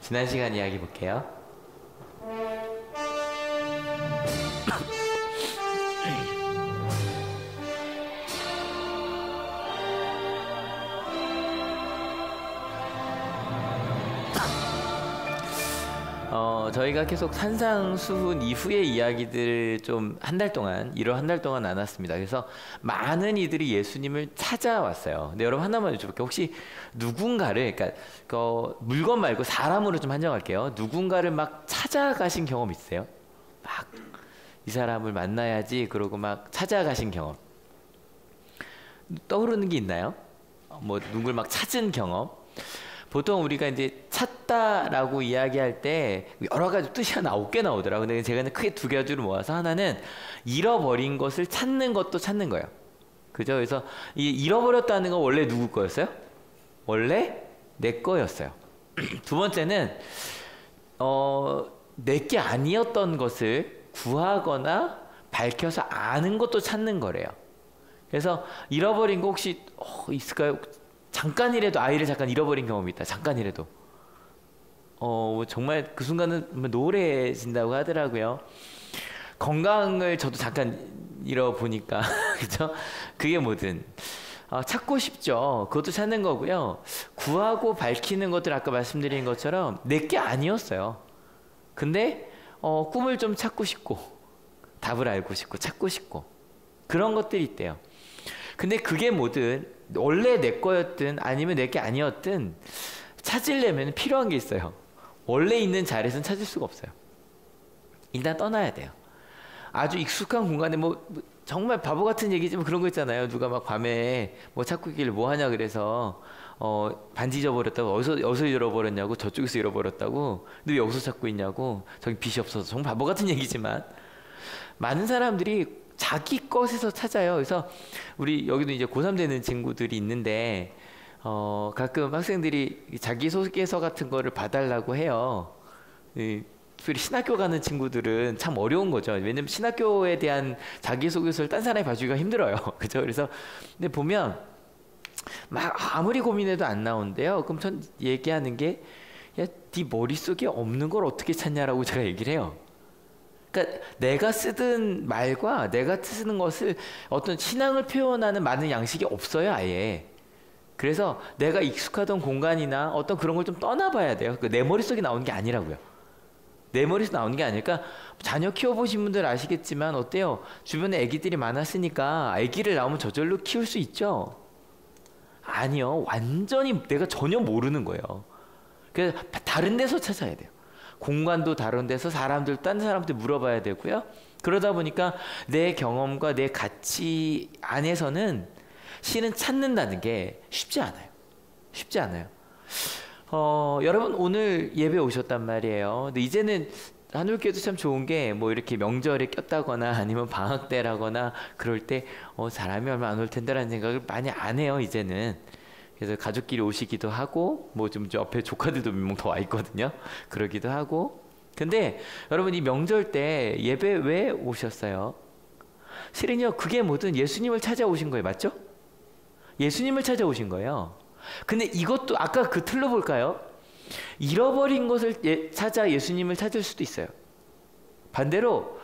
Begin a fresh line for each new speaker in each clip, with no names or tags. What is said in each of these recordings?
지난 시간 이야기 볼게요. 저희가 계속 산상수훈 이후의 이야기들을 좀 한 달 동안, 1월 한 달 동안 나눴습니다. 그래서 많은 이들이 예수님을 찾아왔어요. 근데 여러분 하나만 여쭤볼게요. 혹시 누군가를, 그러니까 물건 말고 사람으로 좀 한정할게요. 누군가를 막 찾아가신 경험 있으세요? 막 이 사람을 만나야지 그러고 막 찾아가신 경험 떠오르는 게 있나요? 뭐 누굴 막 찾은 경험? 보통 우리가 이제 찾다라고 이야기할 때 여러 가지 뜻이 한 9개 나오더라고요. 근데 제가 크게 두 가지로 모아서, 하나는 잃어버린 것을 찾는 것도 찾는 거예요. 그죠? 그래서 이 잃어버렸다는 건 원래 누구 거였어요? 원래 내 거였어요. 두 번째는 내게 아니었던 것을 구하거나 밝혀서 아는 것도 찾는 거래요. 그래서 잃어버린 거 혹시 있을까요? 잠깐이라도 아이를 잠깐 잃어버린 경험이 있다. 잠깐이라도. 정말 그 순간은 노래진다고 하더라고요. 건강을 저도 잠깐 잃어보니까 그죠? 그게 뭐든 찾고 싶죠. 그것도 찾는 거고요. 구하고 밝히는 것들, 아까 말씀드린 것처럼 내게 아니었어요. 근데 꿈을 좀 찾고 싶고, 답을 알고 싶고, 찾고 싶고, 그런 것들이 있대요. 근데 그게 뭐든 원래 내 거였든 아니면 내게 아니었든 찾으려면 필요한 게 있어요. 원래 있는 자리에서는 찾을 수가 없어요. 일단 떠나야 돼요. 아주 익숙한 공간에 정말 바보 같은 얘기지만 그런 거 있잖아요. 누가 막 밤에 뭐 찾고 있길래 뭐 하냐 그래서 반지 잊어버렸다고, 어디서 잃어버렸냐고, 저쪽에서 잃어버렸다고, 근데 왜 여기서 찾고 있냐고, 저기 빛이 없어서. 정말 바보 같은 얘기지만 많은 사람들이 자기 것에서 찾아요. 그래서 우리 여기도 이제 고3 되는 친구들이 있는데 가끔 학생들이 자기소개서 같은 거를 봐달라고 해요. 특별히 신학교 가는 친구들은 참 어려운 거죠. 왜냐면 신학교에 대한 자기소개서를 딴 사람이 봐주기가 힘들어요. 그죠? 그래서 근데 보면 막 아무리 고민해도 안 나온대요. 그럼 전 얘기하는 게, 야, 네 머릿속에 없는 걸 어떻게 찾냐라고 제가 얘기를 해요. 그러니까 내가 쓰던 말과 내가 쓰는 것을 어떤 신앙을 표현하는 많은 양식이 없어요, 아예. 그래서 내가 익숙하던 공간이나 어떤 그런 걸 좀 떠나봐야 돼요. 내 머릿속에 나오는 게 아니라고요. 내 머릿속에 나오는 게 아니니까. 자녀 키워보신 분들 아시겠지만 어때요? 주변에 아기들이 많았으니까 아기를 낳으면 저절로 키울 수 있죠? 아니요. 완전히 내가 전혀 모르는 거예요. 그래서 다른 데서 찾아야 돼요. 공간도 다른 데서, 사람들, 딴 사람한테 물어봐야 되고요. 그러다 보니까 내 경험과 내 가치 안에서는 신은 찾는다는 게 쉽지 않아요. 쉽지 않아요. 여러분 오늘 예배 오셨단 말이에요. 근데 이제는 한울교도 참 좋은 게, 뭐 이렇게 명절에 꼈다거나 아니면 방학 때라거나 그럴 때 사람이 얼마 안 올 텐데라는 생각을 많이 안 해요, 이제는. 그래서 가족끼리 오시기도 하고, 뭐 좀 옆에 조카들도 몇 명 더 와 있거든요. 그러기도 하고. 근데 여러분 이 명절 때 예배 왜 오셨어요? 실은요, 그게 뭐든 예수님을 찾아오신 거예요. 맞죠? 예수님을 찾아오신 거예요. 근데 이것도 아까 그 틀로 볼까요? 잃어버린 것을 찾아 예수님을 찾을 수도 있어요. 반대로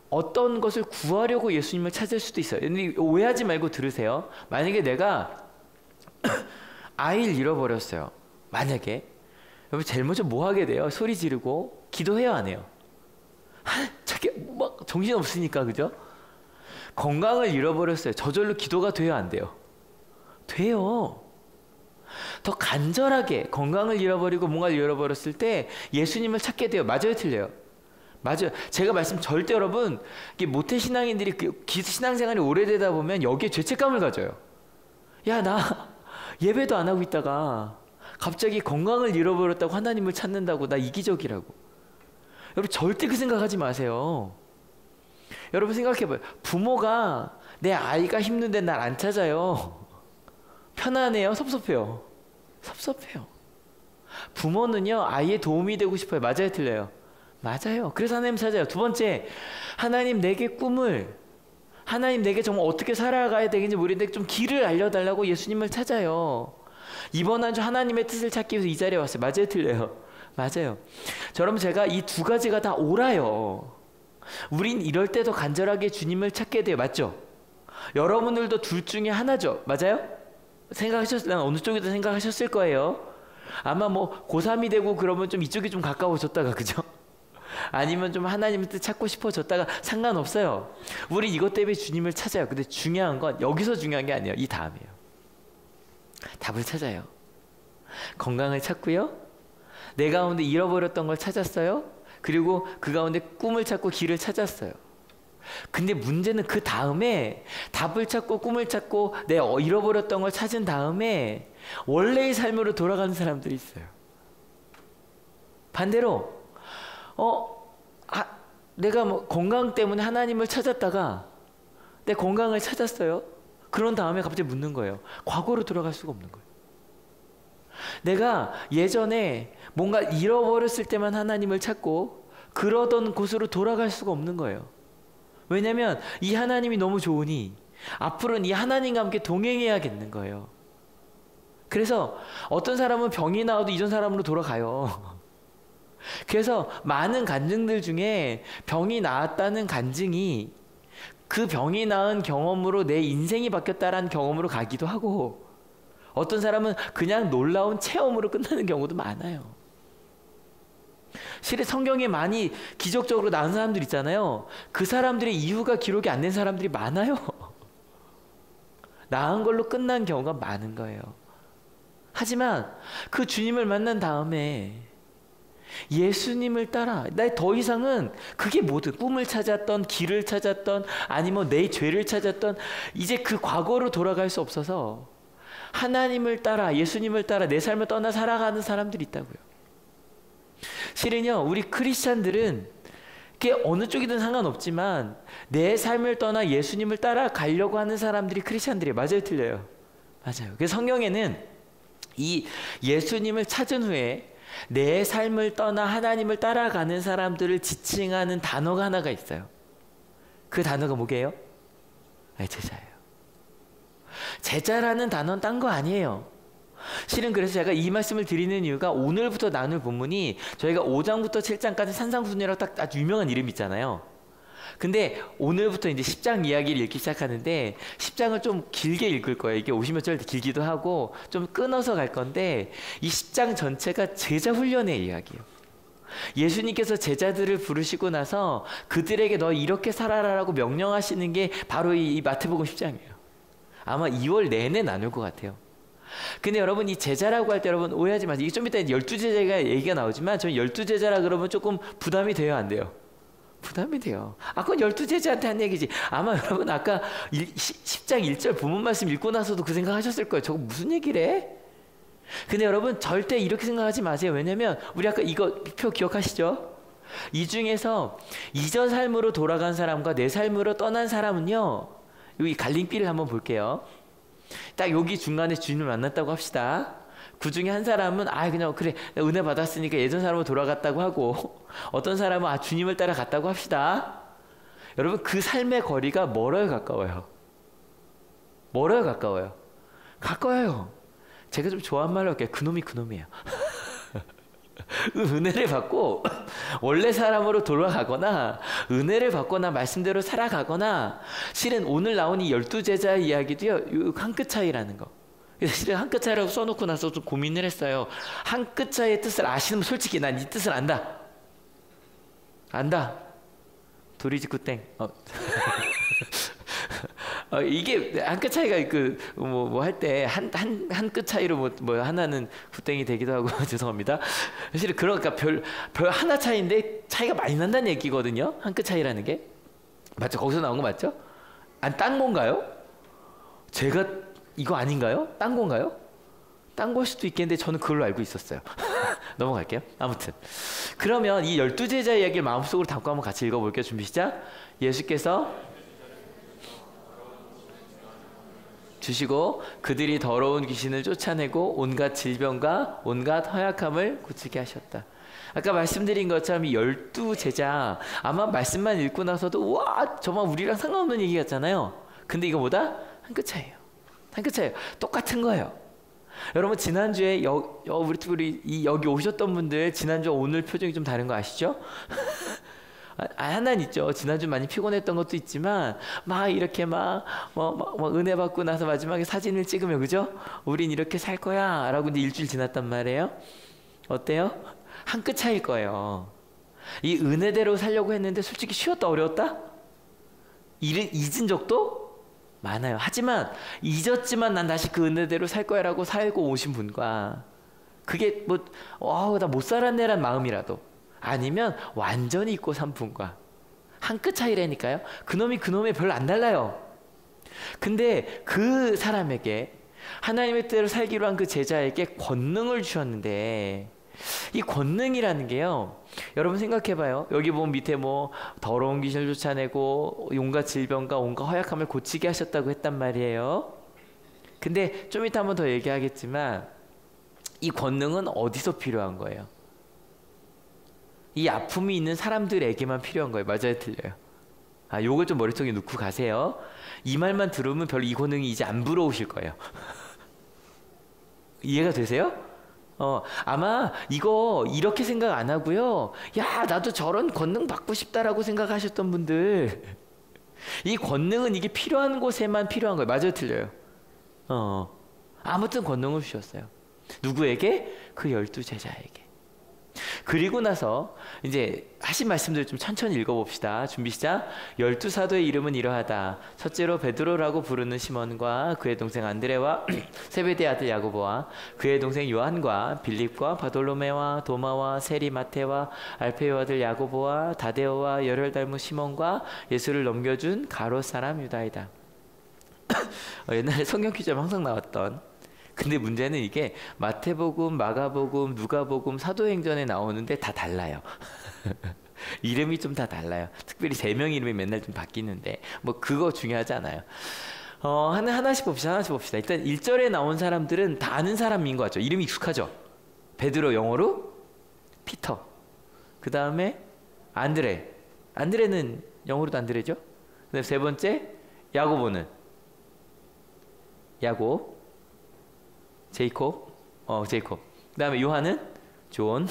어떤 것을 구하려고 예수님을 찾을 수도 있어요. 근데 오해하지 말고 들으세요. 만약에 내가 아이를 잃어버렸어요. 만약에 여러분 제일 먼저 뭐 하게 돼요? 소리 지르고 기도해요, 안 해요? 자기 막 정신 없으니까. 그죠? 건강을 잃어버렸어요. 저절로 기도가 돼요, 안 돼요? 돼요. 더 간절하게 건강을 잃어버리고 뭔가를 잃어버렸을 때 예수님을 찾게 돼요. 맞아요, 틀려요? 맞아요. 제가 말씀 절대 여러분, 모태 신앙인들이 신앙생활이 오래되다 보면 여기에 죄책감을 가져요. 야, 나 예배도 안 하고 있다가 갑자기 건강을 잃어버렸다고 하나님을 찾는다고, 나 이기적이라고. 여러분 절대 그 생각하지 마세요. 여러분 생각해봐요. 부모가 내 아이가 힘든데 날 안 찾아요. 편안해요? 섭섭해요? 섭섭해요. 부모는요, 아이의 도움이 되고 싶어요. 맞아요, 틀려요? 맞아요. 그래서 하나님 찾아요. 두 번째, 하나님 내게 꿈을, 하나님 내게 정말 어떻게 살아가야 되겠는지 모르겠는데 좀 길을 알려달라고 예수님을 찾아요. 이번 한 주 하나님의 뜻을 찾기 위해서 이 자리에 왔어요. 맞아요, 틀려요? 맞아요. 여러분, 제가 이 두 가지가 다 옳아요. 우린 이럴 때도 간절하게 주님을 찾게 돼요. 맞죠? 여러분들도 둘 중에 하나죠. 맞아요? 어느 쪽이든 생각하셨을 거예요. 아마 뭐 고3이 되고 그러면 좀 이쪽이 좀 가까워졌다가, 그죠? 아니면 좀 하나님의 뜻 찾고 싶어졌다가 상관없어요. 우리 이것 때문에 주님을 찾아요. 근데 중요한 건 여기서 중요한 게 아니에요. 이 다음이에요. 답을 찾아요. 건강을 찾고요. 내 가운데 잃어버렸던 걸 찾았어요. 그리고 그 가운데 꿈을 찾고 길을 찾았어요. 근데 문제는 그 다음에 답을 찾고 꿈을 찾고 내 잃어버렸던 걸 찾은 다음에 원래의 삶으로 돌아가는 사람들이 있어요. 반대로 내가 뭐 건강 때문에 하나님을 찾았다가 내 건강을 찾았어요. 그런 다음에 갑자기 묻는 거예요. 과거로 돌아갈 수가 없는 거예요. 내가 예전에 뭔가 잃어버렸을 때만 하나님을 찾고 그러던 곳으로 돌아갈 수가 없는 거예요. 왜냐하면 이 하나님이 너무 좋으니 앞으로는 이 하나님과 함께 동행해야겠는 거예요. 그래서 어떤 사람은 병이 나와도 이전 사람으로 돌아가요. 그래서 많은 간증들 중에 병이 나았다는 간증이 그 병이 나은 경험으로 내 인생이 바뀌었다라는 경험으로 가기도 하고, 어떤 사람은 그냥 놀라운 체험으로 끝나는 경우도 많아요. 실은 성경에 많이 기적적으로 나은 사람들 있잖아요. 그 사람들의 이유가 기록이 안 된 사람들이 많아요. 나은 걸로 끝난 경우가 많은 거예요. 하지만 그 주님을 만난 다음에 예수님을 따라 나 더 이상은 그게 뭐든 꿈을 찾았던 길을 찾았던 아니면 내 죄를 찾았던 이제 그 과거로 돌아갈 수 없어서 하나님을 따라 예수님을 따라 내 삶을 떠나 살아가는 사람들이 있다고요. 실은요, 우리 크리스찬들은 그게 어느 쪽이든 상관없지만 내 삶을 떠나 예수님을 따라가려고 하는 사람들이 크리스찬들이에요. 맞아요, 틀려요? 맞아요. 그래서 성경에는 이 예수님을 찾은 후에 내 삶을 떠나 하나님을 따라가는 사람들을 지칭하는 단어가 하나가 있어요. 그 단어가 뭐게요? 제자예요. 제자라는 단어는 딴 거 아니에요. 실은 그래서 제가 이 말씀을 드리는 이유가 오늘부터 나눌 본문이 저희가 5장부터 7장까지 산상순이라고 딱 아주 유명한 이름 있잖아요. 근데 오늘부터 이제 10장 이야기를 읽기 시작하는데 10장을 좀 길게 읽을 거예요. 이게 50몇 절 길기도 하고 좀 끊어서 갈 건데 이 10장 전체가 제자 훈련의 이야기예요. 예수님께서 제자들을 부르시고 나서 그들에게 너 이렇게 살아라라고 명령하시는 게 바로 이 마태복음 10장이에요. 아마 2월 내내 나눌 것 같아요. 근데 여러분 이 제자라고 할 때 여러분 오해하지 마세요. 이게 좀 이따 12제자가 얘기가 나오지만 저는 12제자라 그러면 조금 부담이 돼요, 안 돼요? 부담이 돼요. 그건 12제자한테 한 얘기지. 아마 여러분 아까 10장 1절 본문 말씀 읽고 나서도 그 생각하셨을 거예요. 저거 무슨 얘기래? 근데 여러분 절대 이렇게 생각하지 마세요. 왜냐면 우리 아까 이거 표 기억하시죠? 이 중에서 이전 삶으로 돌아간 사람과 내 삶으로 떠난 사람은요, 여기 갈림길을 한번 볼게요. 딱 여기 중간에 주님을 만났다고 합시다. 그 중에 한 사람은 그냥 그래 은혜 받았으니까 예전 사람으로 돌아갔다고 하고, 어떤 사람은 주님을 따라 갔다고 합시다. 여러분 그 삶의 거리가 멀어요, 가까워요? 멀어요, 가까워요? 가까워요. 제가 좀 좋아하는 말로 할게요. 그놈이 그놈이에요. 은혜를 받고 원래 사람으로 돌아가거나 은혜를 받거나 말씀대로 살아가거나, 실은 오늘 나온 이 12제자의 이야기도요, 한 끗 차이라는 거. 실은 한 끗 차이라고 써놓고 나서 좀 고민을 했어요. 한 끗 차이의 뜻을 아시는 분, 솔직히 난 이 뜻을 안다. 도리지구 땡. 이게 한 끗 차이가 뭐 할 때 한 끗 차이로 뭐 하나는 굿땡이 되기도 하고 죄송합니다. 사실 그러니까 별 하나 차이인데 차이가 많이 난다는 얘기거든요. 한 끗 차이라는 게 맞죠? 거기서 나온 거 맞죠? 딴 건가요? 제가 이거 아닌가요? 딴 건가요? 딴 걸 수도 있겠는데 저는 그걸로 알고 있었어요. 넘어갈게요. 아무튼 그러면 이 12제자 이야기를 마음속으로 담고 한번 같이 읽어볼게요. 준비 시작. 예수께서 주시고 그들이 더러운 귀신을 쫓아내고 온갖 질병과 온갖 허약함을 고치게 하셨다. 아까 말씀드린 것처럼 이 12제자 아마 말씀만 읽고 나서도 와 정말 우리랑 상관없는 얘기 같잖아요. 근데 이거 뭐다? 한 끗 차이예요. 한 끗 차이예요. 똑같은 거예요. 여러분 지난주에 우리 여기 오셨던 분들 지난주 오늘 표정이 좀 다른 거 아시죠? 하나는 있죠. 지난주 많이 피곤했던 것도 있지만 막 이렇게 막 은혜 받고 나서 마지막에 사진을 찍으면 그죠? 우린 이렇게 살 거야 라고 이제 일주일 지났단 말이에요. 어때요? 한 끗 차이일 거예요. 이 은혜대로 살려고 했는데 솔직히 쉬웠다 어려웠다? 잊은 적도 많아요. 하지만 잊었지만 난 다시 그 은혜대로 살 거야 라고 살고 오신 분과 그게 나 못 살았네란 마음이라도 아니면 완전히 잊고 산 분과 한 끗 차이라니까요. 그놈이 별로 안 달라요. 근데 그 사람에게 하나님의 뜻대로 살기로 한 그 제자에게 권능을 주셨는데 이 권능이라는 게요. 여러분 생각해봐요. 여기 보면 밑에 더러운 귀신을 쫓아내고 온갖 질병과 온갖 허약함을 고치게 하셨다고 했단 말이에요. 근데 좀 이따 한번 더 얘기하겠지만 이 권능은 어디서 필요한 거예요? 이 아픔이 있는 사람들에게만 필요한 거예요. 맞아요, 틀려요? 요걸 좀 머릿속에 넣고 가세요. 이 말만 들으면 별로 이 권능이 이제 안 부러우실 거예요. 이해가 되세요? 아마 이거 이렇게 생각 안 하고요. 야, 나도 저런 권능 받고 싶다라고 생각하셨던 분들, 이 권능은 이게 필요한 곳에만 필요한 거예요. 맞아요, 틀려요? 아무튼 권능을 주셨어요. 누구에게? 그 12제자에게. 그리고 나서 이제 하신 말씀들 좀 천천히 읽어봅시다. 준비 시작. 12사도의 이름은 이러하다. 첫째로 베드로라고 부르는 시몬과 그의 동생 안드레와 세베대 아들 야고보와 그의 동생 요한과 빌립과 바돌로메와 도마와 세리 마테와 알페요 아들 야고보와 다데오와 열혈 닮은 시몬과 예수를 넘겨준 가롯 사람 유다이다. 옛날에 성경 퀴즈에 항상 나왔던, 근데 문제는 이게 마태복음, 마가복음, 누가복음, 사도행전에 나오는데 다 달라요. 이름이 좀 다 달라요. 특별히 3명 이름이 맨날 좀 바뀌는데 그거 중요하지 않아요. 하나씩 봅시다. 일단 1절에 나온 사람들은 다 아는 사람인 것 같죠. 이름이 익숙하죠. 베드로 영어로 피터. 그 다음에 안드레는 영어로도 안드레죠. 그다음에 세 번째 야고보는 야곱. 제이콥. 그 다음에 요한은 존.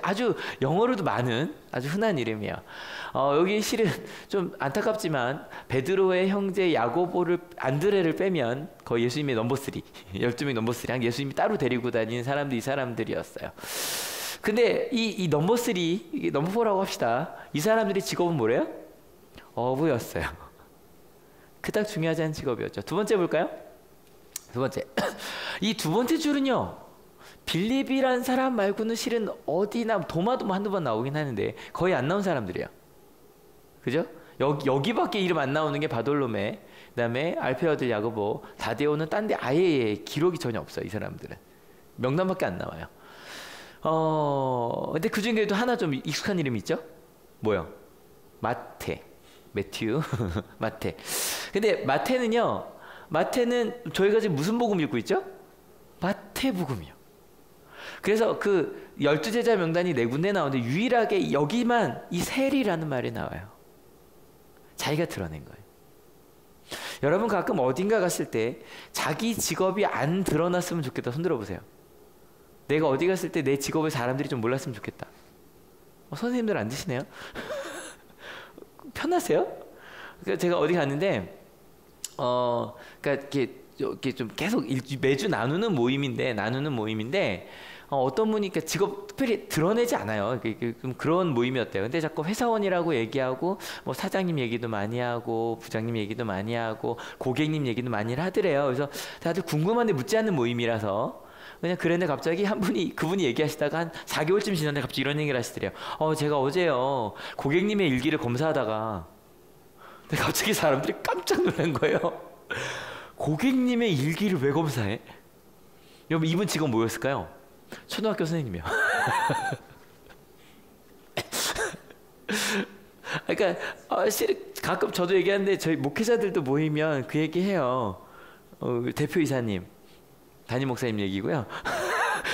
아주 영어로도 많은 아주 흔한 이름이에요. 여기 실은 좀 안타깝지만 베드로의 형제 야고보를 안드레를 빼면 거의 예수님의 넘버 3, 12명 넘버 3, 예수님이 따로 데리고 다니는 사람들이 이 사람들이었어요. 근데 이 넘버 3, 넘버 4라고 합시다. 이 사람들이 직업은 뭐래요? 어부였어요. 그닥 중요하지 않은 직업이었죠. 두 번째 볼까요? 두 번째. 이 두 번째 줄은요, 빌립이란 사람 말고는 실은 어디나 도마도 한두 번 나오긴 하는데 거의 안 나온 사람들이에요. 그죠? 여기밖에 이름 안 나오는 게 바돌로메, 그 다음에 알페오 아들 야고보, 다데오는 딴 데 아예 기록이 전혀 없어요. 이 사람들은 명단밖에 안 나와요. 근데 그 중에 그래도 하나 좀 익숙한 이름이 있죠? 뭐요? 매튜. 마태. 근데 마태는 저희가 지금 무슨 복음 읽고 있죠? 마태복음이요. 그래서 그 12제자 명단이 4군데 나오는데 유일하게 여기만 이 세리라는 말이 나와요. 자기가 드러낸 거예요. 여러분 가끔 어딘가 갔을 때 자기 직업이 안 드러났으면 좋겠다. 손 들어보세요. 내가 어디 갔을 때 내 직업을 사람들이 좀 몰랐으면 좋겠다. 선생님들 안 드시네요? 편하세요? 그러니까 제가 어디 갔는데 그러니까 이렇게 좀 계속 매주 나누는 모임인데 어떤 분이 직업 특별히 드러내지 않아요. 좀 그런 모임이었대요. 근데 자꾸 회사원이라고 얘기하고 사장님 얘기도 많이 하고 부장님 얘기도 많이 하고 고객님 얘기도 많이 하더래요. 그래서 다들 궁금한데 묻지 않는 모임이라서 그냥 그랬는데 갑자기 그분이 얘기하시다가 한 4개월쯤 지났는데 갑자기 이런 얘기를 하시더래요. 제가 어제요 고객님의 일기를 검사하다가 갑자기 사람들이 깜짝 놀란 거예요. 고객님의 일기를 왜 검사해? 여러분 이분 직업 뭐였을까요? 초등학교 선생님이요. 그러니까 실은 가끔 저도 얘기하는데 저희 목회자들도 모이면 그 얘기해요. 대표이사님, 담임 목사님 얘기고요.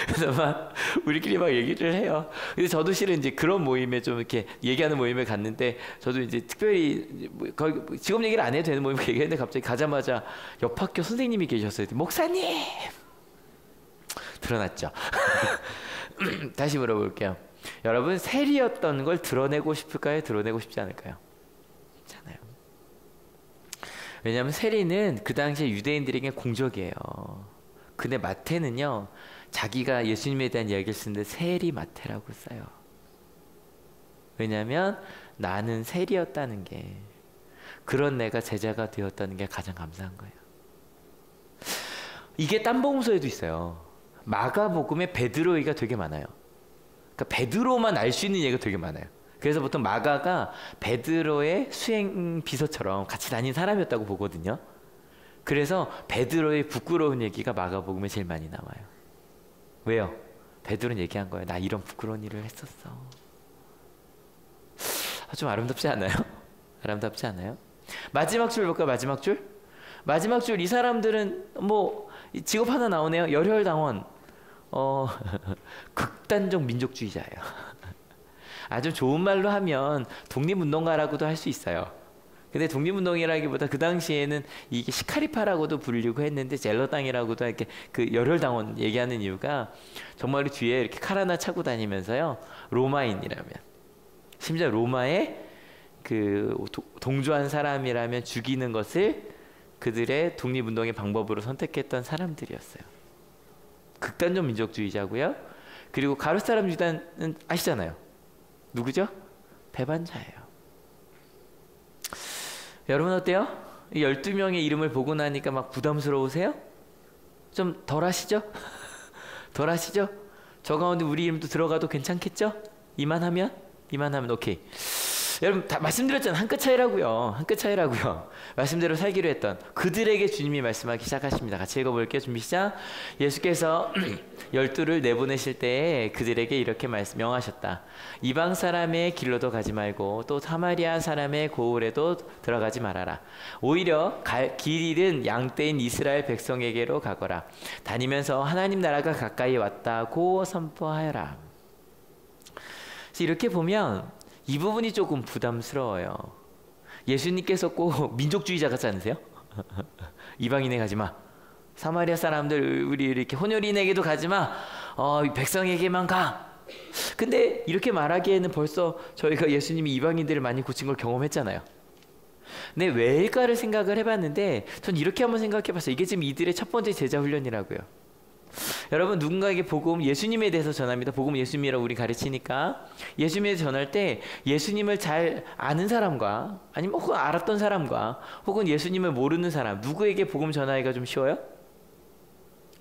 그래서 막 우리끼리 막 얘기를 해요. 근데 저도 실은 이제 그런 모임에 좀 이렇게 얘기하는 모임에 갔는데 저도 이제 특별히 거기 직업 얘기를 안 해도 되는 모임에 얘기했는데 갑자기 가자마자 옆 학교 선생님이 계셨어요. 목사님 드러났죠. 다시 물어볼게요. 여러분, 세리였던 걸 드러내고 싶을까요? 드러내고 싶지 않을까요? 괜찮아요. 왜냐하면 세리는 그 당시에 유대인들에게 공적이에요. 근데 마태는요, 자기가 예수님에 대한 이야기를 쓰는데 세리 마태라고 써요. 왜냐하면 나는 세리였다는 게, 그런 내가 제자가 되었다는 게 가장 감사한 거예요. 이게 딴 복음서에도 있어요. 마가복음에 베드로 얘기가 되게 많아요. 그러니까 베드로만 알 수 있는 얘기가 되게 많아요. 그래서 보통 마가가 베드로의 수행 비서처럼 같이 다닌 사람이었다고 보거든요. 그래서 베드로의 부끄러운 얘기가 마가복음에 제일 많이 나와요. 왜요? 베드로는 얘기한 거예요. 나 이런 부끄러운 일을 했었어. 좀 아름답지 않아요? 아름답지 않아요? 마지막 줄 볼까요? 마지막 줄? 마지막 줄, 이 사람들은 뭐 직업 하나 나오네요. 열혈당원. 극단적 민족주의자예요. 아주 좋은 말로 하면 독립운동가라고도 할 수 있어요. 근데 독립운동이라기보다 그 당시에는 이게 시카리파라고도 불리고 했는데 젤러당이라고도 이렇게 그 열혈당원 얘기하는 이유가 정말 뒤에 이렇게 칼 하나 차고 다니면서요, 로마인이라면, 심지어 로마에 그 동조한 사람이라면 죽이는 것을 그들의 독립운동의 방법으로 선택했던 사람들이었어요. 극단적 민족주의자고요. 그리고 가룟 사람 유다는 아시잖아요. 누구죠? 배반자예요. 여러분 어때요? 이 12명의 이름을 보고 나니까 막 부담스러우세요? 좀 덜 하시죠? 덜 하시죠? 저 가운데 우리 이름도 들어가도 괜찮겠죠? 이만하면 오케이. 여러분 다 말씀드렸잖아요. 한 끗 차이라고요. 한 끗 차이라고요. 말씀대로 살기로 했던 그들에게 주님이 말씀하기 시작하십니다. 같이 읽어볼게요. 준비 시작. 예수께서 12를 내보내실 때에 그들에게 이렇게 명하셨다. 이방 사람의 길로도 가지 말고 또 사마리아 사람의 고을에도 들어가지 말아라. 오히려 길 잃은 양떼인 이스라엘 백성에게로 가거라. 다니면서 하나님 나라가 가까이 왔다고 선포하여라. 이렇게 보면 이 부분이 조금 부담스러워요. 예수님께서 꼭 민족주의자 같지 않으세요? 이방인에 가지마. 사마리아 사람들 우리 이렇게 혼혈인에게도 가지마. 백성에게만 가. 근데 이렇게 말하기에는 벌써 저희가 예수님이 이방인들을 많이 고친 걸 경험했잖아요. 근데 왜일까를 생각을 해봤는데 전 이렇게 한번 생각해봤어요. 이게 지금 이들의 첫 번째 제자 훈련이라고요. 여러분, 누군가에게 복음, 예수님에 대해서 전합니다. 복음 예수님이라고 우리 가르치니까 예수님에 대해서 전할 때 예수님을 잘 아는 사람과 아니면 혹은 알았던 사람과 혹은 예수님을 모르는 사람, 누구에게 복음 전하기가 좀 쉬워요?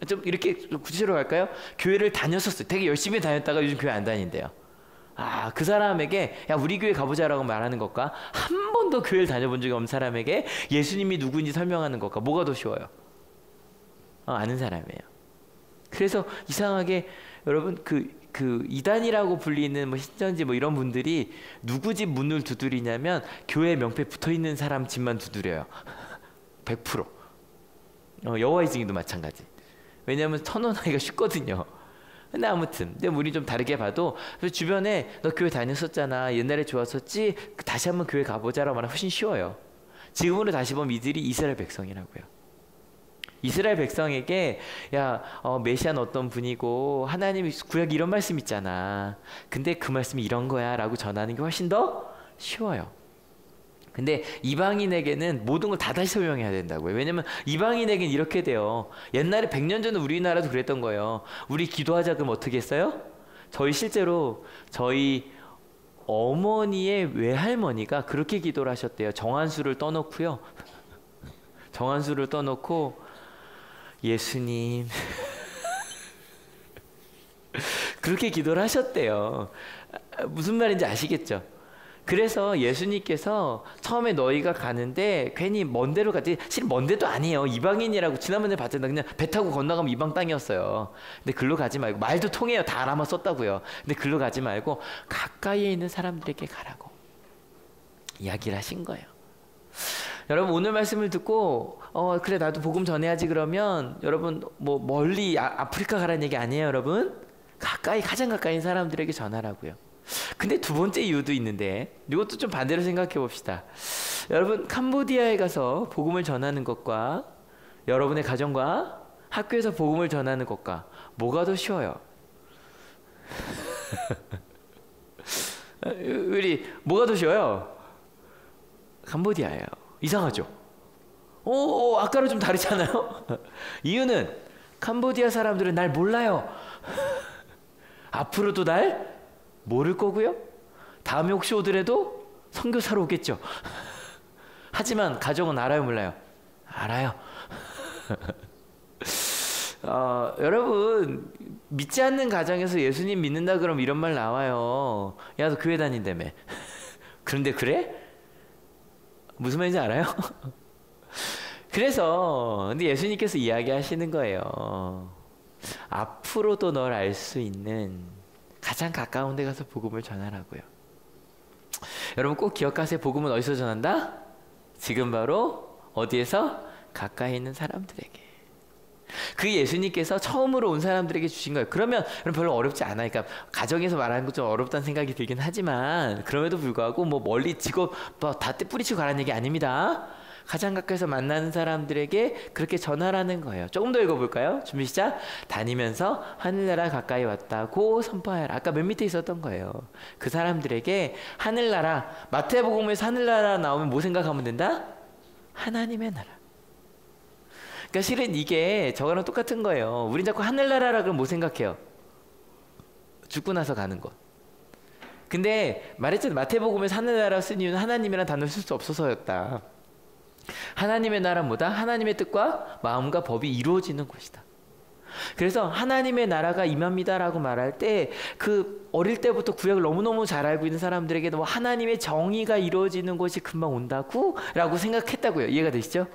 좀 이렇게 구체적으로 갈까요? 교회를 다녔었어요. 되게 열심히 다녔다가 요즘 교회 안 다닌대요. 그 사람에게 야 우리 교회 가보자라고 말하는 것과 한 번도 교회를 다녀본 적이 없는 사람에게 예수님이 누구인지 설명하는 것과 뭐가 더 쉬워요? 아는 사람이에요. 그래서 이상하게 여러분 그 이단이라고 불리는 뭐 신천지 뭐 이런 분들이 누구 집 문을 두드리냐면 교회 명패 붙어있는 사람 집만 두드려요. 100%. 여호와의 증인도 마찬가지. 왜냐하면 선언하기가 쉽거든요. 근데 아무튼 근데 우리 좀 다르게 봐도 주변에 너 교회 다녔었잖아, 옛날에 좋았었지, 다시 한번 교회 가보자라고 말하면 훨씬 쉬워요. 지금으로 다시 보면 이들이 이스라엘 백성이라고요. 이스라엘 백성에게 야 메시아는 어떤 분이고 하나님이 구약 이런 말씀 있잖아, 근데 그 말씀이 이런 거야 라고 전하는 게 훨씬 더 쉬워요. 근데 이방인에게는 모든 걸 다 다시 설명해야 된다고요. 왜냐면 이방인에게는 이렇게 돼요. 옛날에 100년 전에 우리나라도 그랬던 거예요. 우리 기도하자 그럼 어떻게 했어요? 실제로 저희 어머니의 외할머니가 그렇게 기도를 하셨대요. 정한수를 떠놓고요. 정한수를 떠놓고 예수님 그렇게 기도를 하셨대요. 무슨 말인지 아시겠죠? 그래서 예수님께서 처음에 너희가 가는데 괜히 먼 데로 갔지, 사실 먼 데도 아니에요. 이방인이라고 지난번에 봤잖아. 그냥 배 타고 건너가면 이방 땅이었어요. 근데 글로 가지 말고, 말도 통해요. 다 아람어 썼다고요. 근데 글로 가지 말고 가까이에 있는 사람들에게 가라고 이야기를 하신 거예요. 여러분 오늘 말씀을 듣고 그래 나도 복음 전해야지 그러면 여러분 뭐 멀리 아프리카 가라는 얘기 아니에요. 여러분 가장 가까이 있는 사람들에게 전하라고요. 근데 두 번째 이유도 있는데 이것도 좀 반대로 생각해 봅시다. 여러분 캄보디아에 가서 복음을 전하는 것과 여러분의 가정과 학교에서 복음을 전하는 것과 뭐가 더 쉬워요? 우리 뭐가 더 쉬워요? 캄보디아예요. 이상하죠? 아까랑 좀 다르잖아요? 이유는 캄보디아 사람들은 날 몰라요. 앞으로도 날 모를 거고요. 다음에 혹시 오더라도 선교사로 오겠죠. 하지만 가정은 알아요, 몰라요? 알아요. 여러분, 믿지 않는 가정에서 예수님 믿는다 그러면 이런 말 나와요. 야, 너 교회 다닌다며. 그런데 그래? 무슨 말인지 알아요? 그래서 근데 예수님께서 이야기하시는 거예요. 앞으로도 널 알 수 있는 가장 가까운 데 가서 복음을 전하라고요. 여러분 꼭 기억하세요. 복음은 어디서 전한다? 지금 바로 어디에서? 가까이 있는 사람들에게. 그 예수님께서 처음으로 온 사람들에게 주신 거예요. 그러면 별로 어렵지 않아요. 그러니까 가정에서 말하는 것 좀 어렵다는 생각이 들긴 하지만 그럼에도 불구하고 뭐 멀리 지고 다 뿌리치고 가라는 얘기 아닙니다. 가장 가까이서 만나는 사람들에게 그렇게 전하라는 거예요. 조금 더 읽어볼까요? 준비 시작. 다니면서 하늘나라 가까이 왔다고 선포하라. 아까 맨 밑에 있었던 거예요. 그 사람들에게 하늘나라, 마태복음에서 하늘나라 나오면 뭐 생각하면 된다? 하나님의 나라. 그러니까 실은 이게 저거랑 똑같은 거예요. 우린 자꾸 하늘나라라 그러면 뭐 생각해요? 죽고 나서 가는 것. 근데 말했잖아요. 마태복음에서 하늘나라 쓴 이유는 하나님이라는 단어를 쓸 수 없어서였다. 하나님의 나라는 뭐다? 하나님의 뜻과 마음과 법이 이루어지는 곳이다. 그래서 하나님의 나라가 임합니다라고 말할 때 그 어릴 때부터 구약을 너무너무 잘 알고 있는 사람들에게도 뭐 하나님의 정의가 이루어지는 곳이 금방 온다고 라고 생각했다고요. 이해가 되시죠?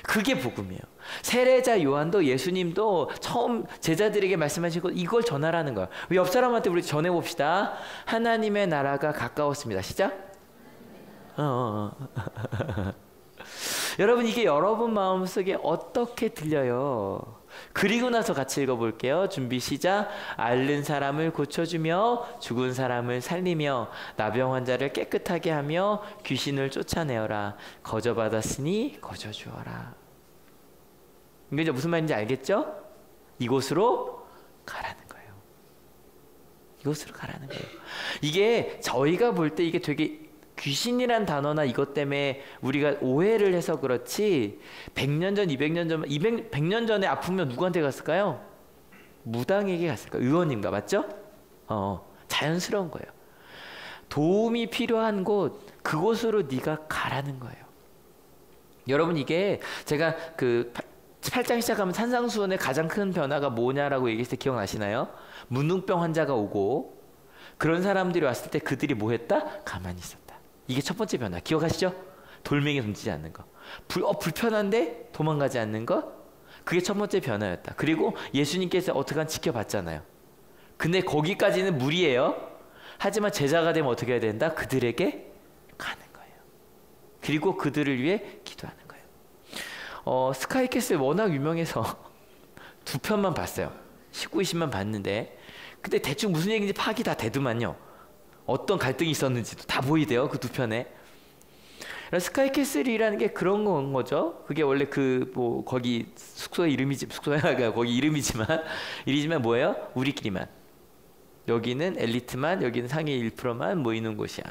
그게 복음이에요. 세례자 요한도 예수님도 처음 제자들에게 말씀하시고 이걸 전하라는 거예요. 옆 사람한테 우리 전해봅시다. 하나님의 나라가 가까웠습니다. 시작. 여러분 이게 여러분 마음속에 어떻게 들려요? 그리고 나서 같이 읽어볼게요. 준비 시작. 앓는 사람을 고쳐주며 죽은 사람을 살리며 나병 환자를 깨끗하게 하며 귀신을 쫓아내어라. 거저받았으니 거저주어라. 이게 이제 무슨 말인지 알겠죠? 이곳으로 가라는 거예요. 이곳으로 가라는 거예요. 이게 저희가 볼 때 이게 되게 귀신이란 단어나 이것 때문에 우리가 오해를 해서 그렇지 100년 전, 200년 전, 100년 전에 아프면 누구한테 갔을까요? 무당에게 갔을까요? 의원님과 맞죠? 자연스러운 거예요. 도움이 필요한 곳, 그곳으로 네가 가라는 거예요. 여러분 이게 제가 그 8장 시작하면 산상수훈의 가장 큰 변화가 뭐냐라고 얘기했을 때 기억나시나요? 문둥병 환자가 오고 그런 사람들이 왔을 때 그들이 뭐 했다? 가만히 있었다. 이게 첫 번째 변화. 기억하시죠? 돌멩이 던지지 않는 거. 불편한데 도망가지 않는 거. 그게 첫 번째 변화였다. 그리고 예수님께서 어떻게든 지켜봤잖아요. 근데 거기까지는 무리예요. 하지만 제자가 되면 어떻게 해야 된다? 그들에게 가는 거예요. 그리고 그들을 위해 기도하는 거예요. 스카이캐슬 워낙 유명해서 두 편만 봤어요. 19, 20만 봤는데 근데 대충 무슨 얘기인지 파악이 다 되더만요. 어떤 갈등이 있었는지도 다 보이대요. 그 두 편에. 스카이캐슬이라는 게 그런 건 거죠. 그게 원래 거기 숙소의 이름이지, 숙소가 거기 이름이지만 뭐예요? 우리끼리만. 여기는 엘리트만, 여기는 상위 1%만 모이는 곳이야.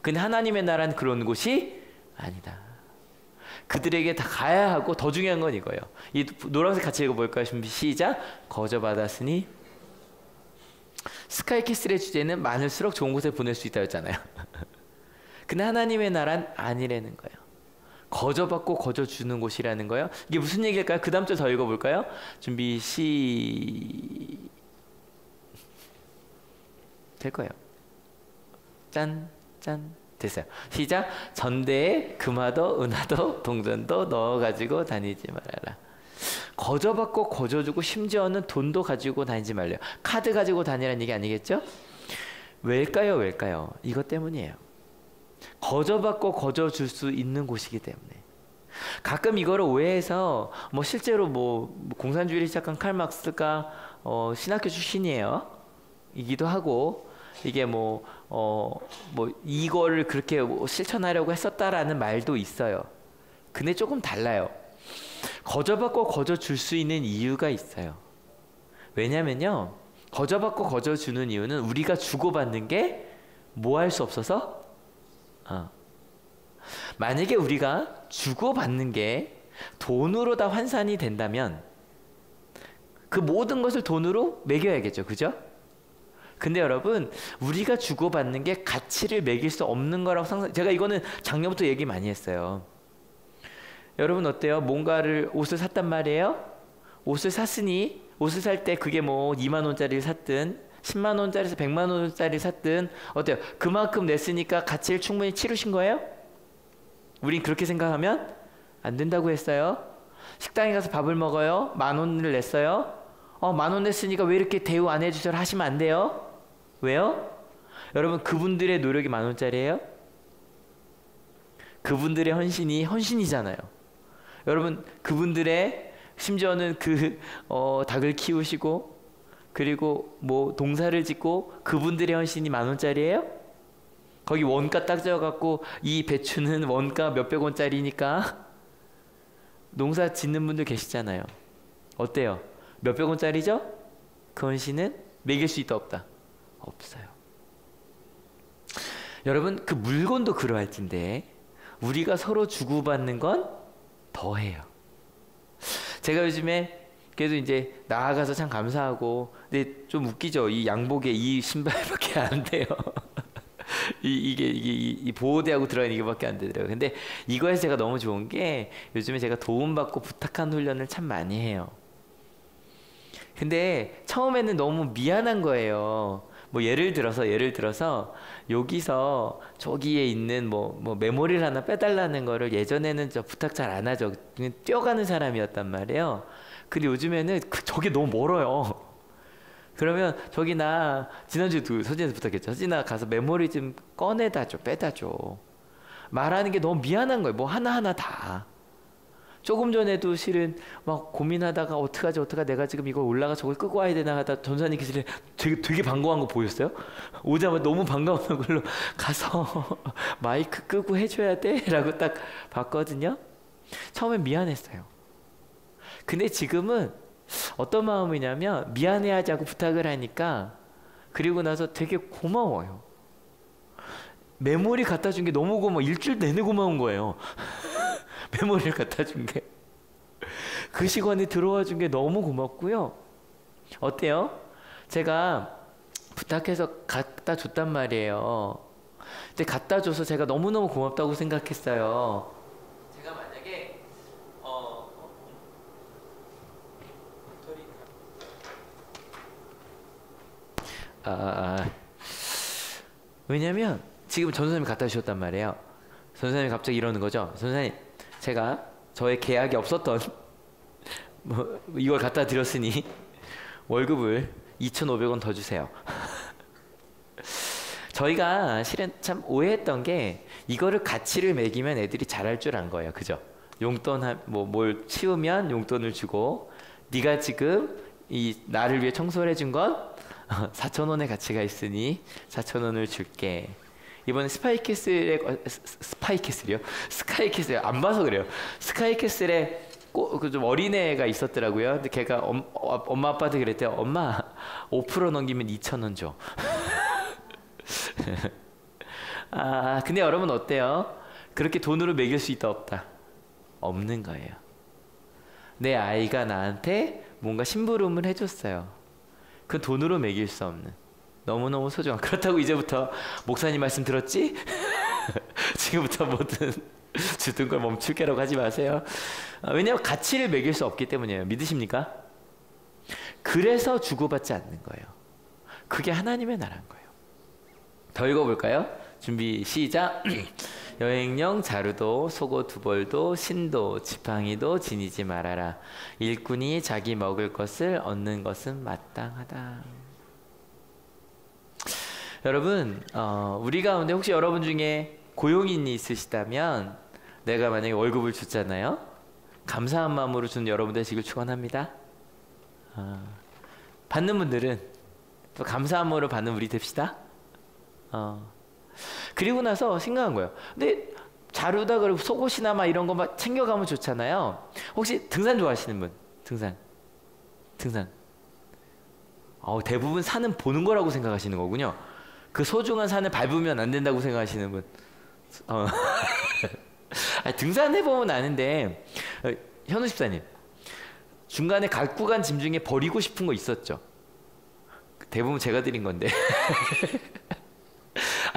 근데 하나님의 나라는 그런 곳이 아니다. 그들에게 다 가야 하고 더 중요한 건 이거예요. 이 노란색 같이 읽어볼까요? 준비 시작. 거저받았으니. 스카이캐슬의 주제는 많을수록 좋은 곳에 보낼 수 있다고 했잖아요. 근데 하나님의 나라는 아니라는 거예요. 거저받고 거저주는 곳이라는 거예요. 이게 무슨 얘기일까요? 그 다음 절 더 읽어볼까요? 준비 될 거예요. 짠 됐어요. 시작. 전대에 금화도 은화도 동전도 넣어가지고 다니지 말아라. 거저받고 거저주고 심지어는 돈도 가지고 다니지 말래요. 카드 가지고 다니라는 얘기 아니겠죠? 왜일까요? 이것 때문이에요. 거저받고 거저줄 수 있는 곳이기 때문에. 가끔 이거를 오해해서 실제로 공산주의를 시작한 칼 막스가 신학교 출신이에요. 이기도 하고 이게 이거를 그렇게 실천하려고 했었다라는 말도 있어요. 근데 조금 달라요. 거저받고 거저 줄 수 있는 이유가 있어요. 왜냐면요, 거저받고 거저 주는 이유는 우리가 주고받는 게 뭐 할 수 없어서, 만약에 우리가 주고받는 게 돈으로 다 환산이 된다면 그 모든 것을 돈으로 매겨야겠죠, 그죠? 근데 여러분, 우리가 주고받는 게 가치를 매길 수 없는 거라고 제가 이거는 작년부터 얘기 많이 했어요. 여러분 어때요? 뭔가를 옷을 샀단 말이에요? 옷을 샀으니 옷을 살 때 그게 뭐 2만 원짜리를 샀든 10만 원짜리에서 100만 원짜리를 샀든 어때요? 그만큼 냈으니까 가치를 충분히 치르신 거예요? 우린 그렇게 생각하면 안 된다고 했어요. 식당에 가서 밥을 먹어요. 10,000원을 냈어요. 10,000원 냈으니까 왜 이렇게 대우 안 해주셔라 하시면 안 돼요. 왜요? 여러분, 그분들의 노력이 10,000원짜리예요? 그분들의 헌신이 헌신이잖아요. 여러분, 그분들의 심지어는 닭을 키우시고 그리고 뭐 동사를 짓고 그분들의 헌신이 10,000원짜리예요? 거기 원가 딱 적어갖고 이 배추는 원가 몇백 원짜리니까 농사 짓는 분들 계시잖아요. 어때요? 몇백 원짜리죠? 그 헌신은 매길 수 있다 없다? 없어요. 여러분, 그 물건도 그러할 텐데 우리가 서로 주고받는 건 더해요. 제가 요즘에 그래도 이제 나아가서 참 감사하고, 근데 좀 웃기죠. 이 양복에 이 신발밖에 안 돼요. 이 보호대하고 들어가는 이거밖에 안 되더라고요. 근데 이거에서 제가 너무 좋은 게 요즘에 제가 도움받고 부탁한 훈련을 참 많이 해요. 근데 처음에는 너무 미안한 거예요. 뭐 예를 들어서 여기서 저기에 있는 뭐 메모리를 하나 빼달라는 거를 예전에는 저 부탁 잘 안 하죠. 그냥 뛰어가는 사람이었단 말이에요. 근데 요즘에는 저게 너무 멀어요. 그러면 저기 나 지난주에도 서진한테 부탁했죠. 서진아 가서 메모리 좀 꺼내다 줘, 빼다 줘. 말하는 게 너무 미안한 거예요. 뭐 하나하나 다. 조금 전에도 실은 막 고민하다가 어떡하지 내가 지금 이걸 올라가 저걸 끄고 와야 되나 하다 전사님께서 되게 반가운 거 보였어요? 오자마자 너무 반가운 얼굴로 가서 마이크 끄고 해줘야 돼? 라고 딱 봤거든요. 처음엔 미안했어요. 근데 지금은 어떤 마음이냐면 미안해하자고 부탁을 하니까 그리고 나서 되게 고마워요. 메모리 갖다 준 게 너무 고마워. 일주일 내내 고마운 거예요. 메모리를 갖다 준 게. 그 시간에 들어와 준 게 너무 고맙고요. 어때요? 제가 부탁해서 갖다 줬단 말이에요. 근데 갖다 줘서 제가 너무너무 고맙다고 생각했어요. 제가 만약에 왜냐면 지금 전사님이 갖다 주셨단 말이에요. 전사님이 갑자기 이러는 거죠. 전사님, 제가 저의 계약이 없었던 뭐 이걸 갖다 드렸으니 월급을 2,500원 더 주세요. 저희가 실은 참 오해했던 게 이거를 가치를 매기면 애들이 잘할 줄 안 거예요. 그죠? 용돈 뭘 치우면 용돈을 주고 네가 지금 이 나를 위해 청소를 해준 건 4,000원의 가치가 있으니 4,000원을 줄게. 이번에 스카이캐슬이요? 안 봐서 그래요. 스카이캐슬에 좀 어린애가 있었더라고요. 근데 걔가 엄마 아빠한테 그랬대요. 엄마 5% 넘기면 2,000원 줘. 근데 여러분 어때요? 그렇게 돈으로 매길 수 있다 없다? 없는 거예요. 내 아이가 나한테 뭔가 심부름을 해줬어요. 그 돈으로 매길 수 없는 너무너무 소중한. 그렇다고 이제부터 목사님 말씀 들었지? 지금부터 뭐든 주던 걸 멈출게라고 하지 마세요. 왜냐하면 가치를 매길 수 없기 때문이에요. 믿으십니까? 그래서 주고받지 않는 거예요. 그게 하나님의 나라인 거예요. 더 읽어볼까요? 준비 시작. 여행령 자루도 속옷 두 벌도 신도 지팡이도 지니지 말아라. 일꾼이 자기 먹을 것을 얻는 것은 마땅하다. 여러분, 우리 가운데 혹시 여러분 중에 고용인이 있으시다면 내가 만약에 월급을 줬잖아요. 감사한 마음으로 준 여러분 되시길 축원합니다. 받는 분들은 또 감사한 마음으로 받는 우리 됩시다. 그리고 나서 생각한 거예요. 근데 다루다 그리고 속옷이나 막 이런 거 막 챙겨가면 좋잖아요. 혹시 등산 좋아하시는 분? 등산. 대부분 산은 보는 거라고 생각하시는 거군요. 그 소중한 산을 밟으면 안 된다고 생각하시는 분. 등산 해보면 아는데, 현우 집사님, 중간에 갖고 간 짐 중에 버리고 싶은 거 있었죠? 대부분 제가 드린 건데.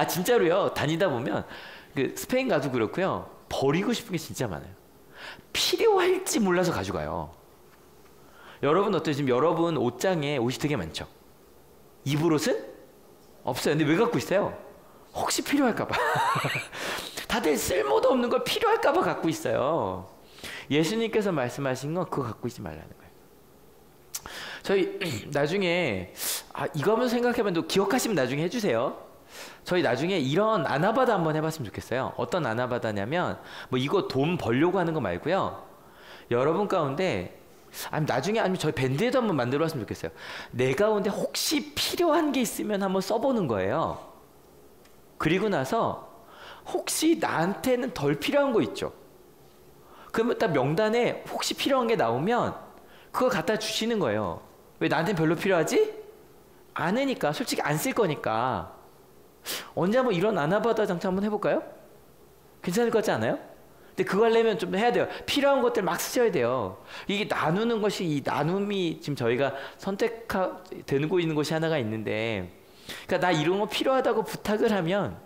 진짜로요. 다니다 보면 그 스페인 가도 그렇고요. 버리고 싶은 게 진짜 많아요. 필요할지 몰라서 가져가요. 여러분 어때요? 지금 여러분 옷장에 옷이 되게 많죠? 입을 옷은 없어요. 근데 왜 갖고 있어요? 혹시 필요할까봐. 다들 쓸모도 없는 걸 필요할까봐 갖고 있어요. 예수님께서 말씀하신 건 그거 갖고 있지 말라는 거예요. 저희 나중에 이거 한번 생각해봐도 기억하시면 나중에 해주세요. 저희 나중에 이런 아나바다 한번 해봤으면 좋겠어요. 어떤 아나바다냐면 뭐 이거 돈 벌려고 하는 거 말고요. 여러분 가운데 아니면 저희 밴드에도 한번 만들어 봤으면 좋겠어요. 내 가운데 혹시 필요한 게 있으면 한번 써보는 거예요. 그리고 나서 혹시 나한테는 덜 필요한 거 있죠. 그러면 딱 명단에 혹시 필요한 게 나오면 그거 갖다 주시는 거예요. 왜 나한테는 별로 필요하지? 않으니까. 솔직히 안 쓸 거니까. 언제 한번 이런 아나바다 장치 한번 해볼까요? 괜찮을 것 같지 않아요? 근데 그거 하려면 좀 해야 돼요. 필요한 것들 막 쓰셔야 돼요. 이게 나누는 것이, 이 나눔이 지금 저희가 되고 있는 것이 하나가 있는데, 그러니까 나 이런 거 필요하다고 부탁을 하면,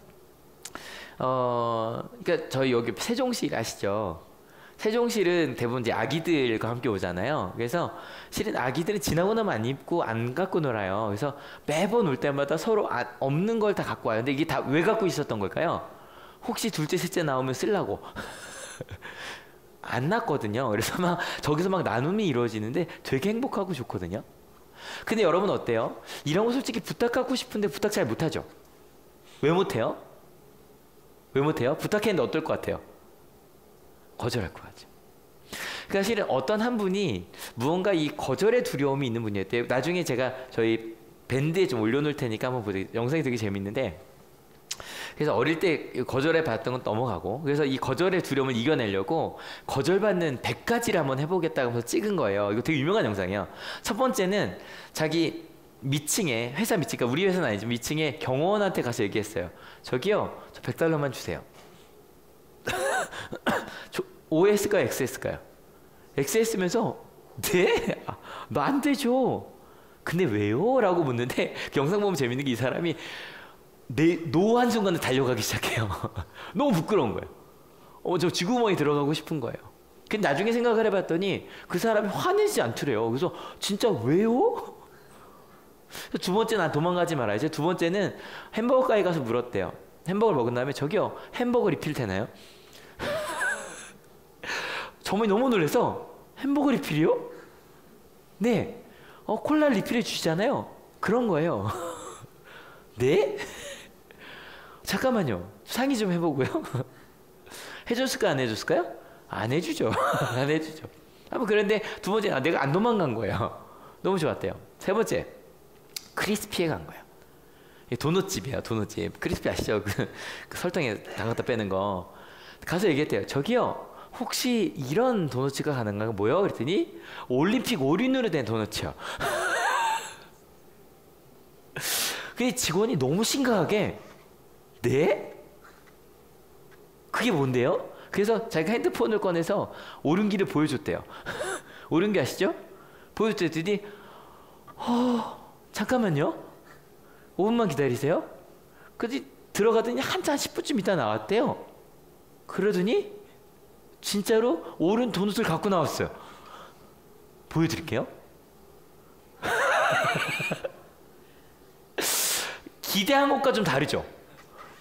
그러니까 저희 여기 세종시 아시죠? 세종실은 대부분 이제 아기들과 함께 오잖아요. 그래서 실은 아기들은 지나고 나면 안 입고 안 갖고 놀아요. 그래서 매번 올 때마다 서로 없는 걸 다 갖고 와요. 근데 이게 다 왜 갖고 있었던 걸까요? 혹시 둘째, 셋째 나오면 쓰려고. 안 났거든요. 그래서 막 저기서 막 나눔이 이루어지는데 되게 행복하고 좋거든요. 근데 여러분 어때요? 이런 거 솔직히 부탁하고 싶은데 부탁 잘 못하죠? 왜 못해요? 왜 못해요? 부탁했는데 어떨 것 같아요? 거절할 것 같죠. 그러니까 실은 어떤 한 분이 무언가 이 거절의 두려움이 있는 분이었대요. 나중에 제가 저희 밴드에 좀 올려놓을 테니까 한번 보세요. 영상이 되게 재밌는데, 그래서 어릴 때 거절해 봤던 건 넘어가고, 그래서 이 거절의 두려움을 이겨내려고 거절받는 100가지를 한번 해보겠다고 하면서 찍은 거예요. 이거 되게 유명한 영상이에요. 첫 번째는 자기 미층에, 회사 미층, 그러니까 우리 회사는 아니죠. 미층에 경호원한테 가서 얘기했어요. 저기요, 저 $100만 주세요. OS일까요? XS일까요? XS면서 네? 너 안 되죠. 근데 왜요? 라고 묻는데 그 영상 보면 재밌는 게 이 사람이 노 한순간에 달려가기 시작해요. 너무 부끄러운 거예요. 저 쥐구멍에 들어가고 싶은 거예요. 근데 나중에 생각을 해봤더니 그 사람이 화내지 않더래요. 그래서 진짜 왜요? 두 번째, 난 도망가지 말아야지. 두 번째는 햄버거 가게 가서 물었대요. 햄버거를 먹은 다음에 저기요, 햄버거 리필 되나요? 점원이 너무 놀라서 햄버거 리필이요? 네. 콜라 리필해 주시잖아요. 그런 거예요. 네? 잠깐만요. 상의 좀 해보고요. 해줬을까 안 해줬을까요? 안 해주죠. 안 해주죠. 한번 그런데 두 번째, 내가 안 도망간 거예요. 너무 좋았대요. 세 번째, 크리스피에 간 거예요. 도넛집이에요. 도넛집. 크리스피 아시죠? 그 설탕에 담갔다 빼는 거. 가서 얘기했대요. 저기요, 혹시 이런 도넛가 가능한가요? 뭐요? 그랬더니 올림픽 올인으로 된 도넛이요. 근데 직원이 너무 심각하게 네? 그게 뭔데요? 그래서 자기가 핸드폰을 꺼내서 오른기를 보여줬대요. 오른기 아시죠? 보여줬더니 잠깐만요. 5분만 기다리세요. 그래서 들어가더니 한참 10분쯤 있다 나왔대요. 그러더니 진짜로 오른 도넛을 갖고 나왔어요. 보여드릴게요. 기대한 것과 좀 다르죠?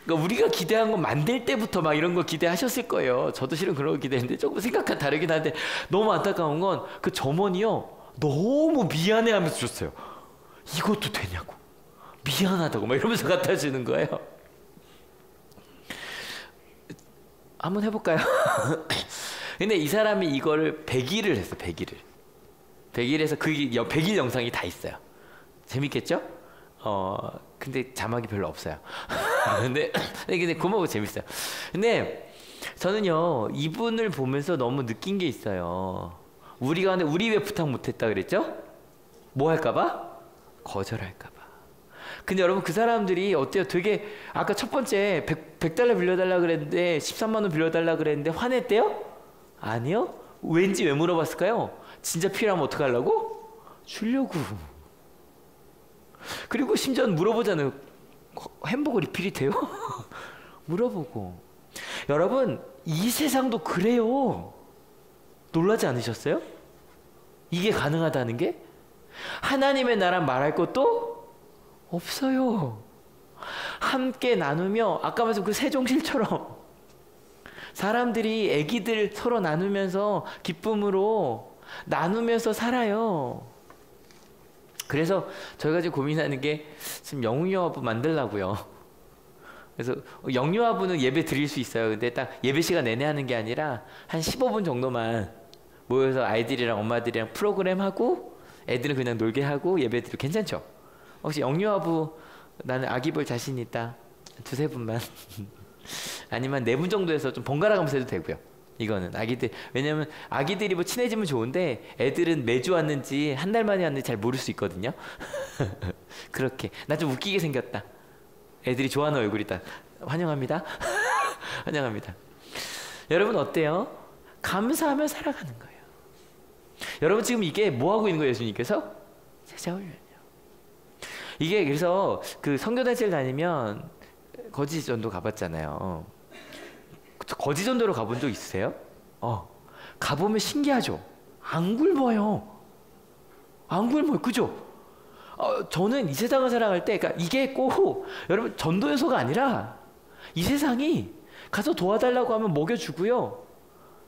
그러니까 우리가 기대한 건 만들 때부터 막 이런 거 기대하셨을 거예요. 저도 실은 그런 거 기대했는데 조금 생각과 다르긴 한데, 너무 안타까운 건 그 점원이요, 너무 미안해 하면서 줬어요. 이것도 되냐고. 미안하다고 막 이러면서 갖다 주는 거예요. 한번 해볼까요? 근데 이 사람이 이거를 100일을 했어. 100일 해서 그게 100일 영상이 다 있어요. 재밌겠죠? 근데 자막이 별로 없어요. 근데 그거 보고 재밌어요. 근데 저는요, 이분을 보면서 너무 느낀 게 있어요. 우리가 근데 우리 왜 부탁 못했다 그랬죠? 뭐 할까봐? 거절할까봐. 근데 여러분 그 사람들이 어때요? 되게 아까 첫 번째 100달러 빌려달라 그랬는데 13만 원 빌려달라 그랬는데 화냈대요? 아니요? 왠지 왜 물어봤을까요? 진짜 필요하면 어떡하려고? 주려고. 그리고 심지어 물어보잖아요. 햄버거 리필이 돼요? 물어보고. 여러분 이 세상도 그래요. 놀라지 않으셨어요? 이게 가능하다는 게? 하나님의 나라 말할 것도 없어요. 함께 나누며 아까 말씀 그 세종실처럼 사람들이 애기들 서로 나누면서 기쁨으로 나누면서 살아요. 그래서 저희가 지금 고민하는 게 지금 영유아부 만들려고요. 그래서 영유아부는 예배 드릴 수 있어요. 근데 딱 예배 시간 내내 하는 게 아니라 한 15분 정도만 모여서 아이들이랑 엄마들이랑 프로그램 하고 애들은 그냥 놀게 하고 예배 드리고 괜찮죠? 혹시 영유아부 나는 아기 볼 자신 있다. 두세 분만. 아니면 4분 정도 해서 좀 번갈아 가면서 해도 되고요. 이거는 아기들, 왜냐면 아기들이 뭐 친해지면 좋은데 애들은 매주 왔는지 한 달 만에 왔는지 잘 모를 수 있거든요. 그렇게 나 좀 웃기게 생겼다. 애들이 좋아하는 얼굴이다. 환영합니다. 환영합니다. 여러분 어때요? 감사하며 살아가는 거예요. 여러분 지금 이게 뭐 하고 있는 거예요? 예수님께서 찾아오려요. 이게 그래서 그 선교단체를 다니면 거지전도 가봤잖아요. 거지 전도로 가본 적 있으세요? 가보면 신기하죠? 안 굶어요. 안 굶어요. 그죠? 저는 이 세상을 살아갈 때, 그러니까 이게 꼭, 여러분, 전도연소가 아니라, 이 세상이 가서 도와달라고 하면 먹여주고요.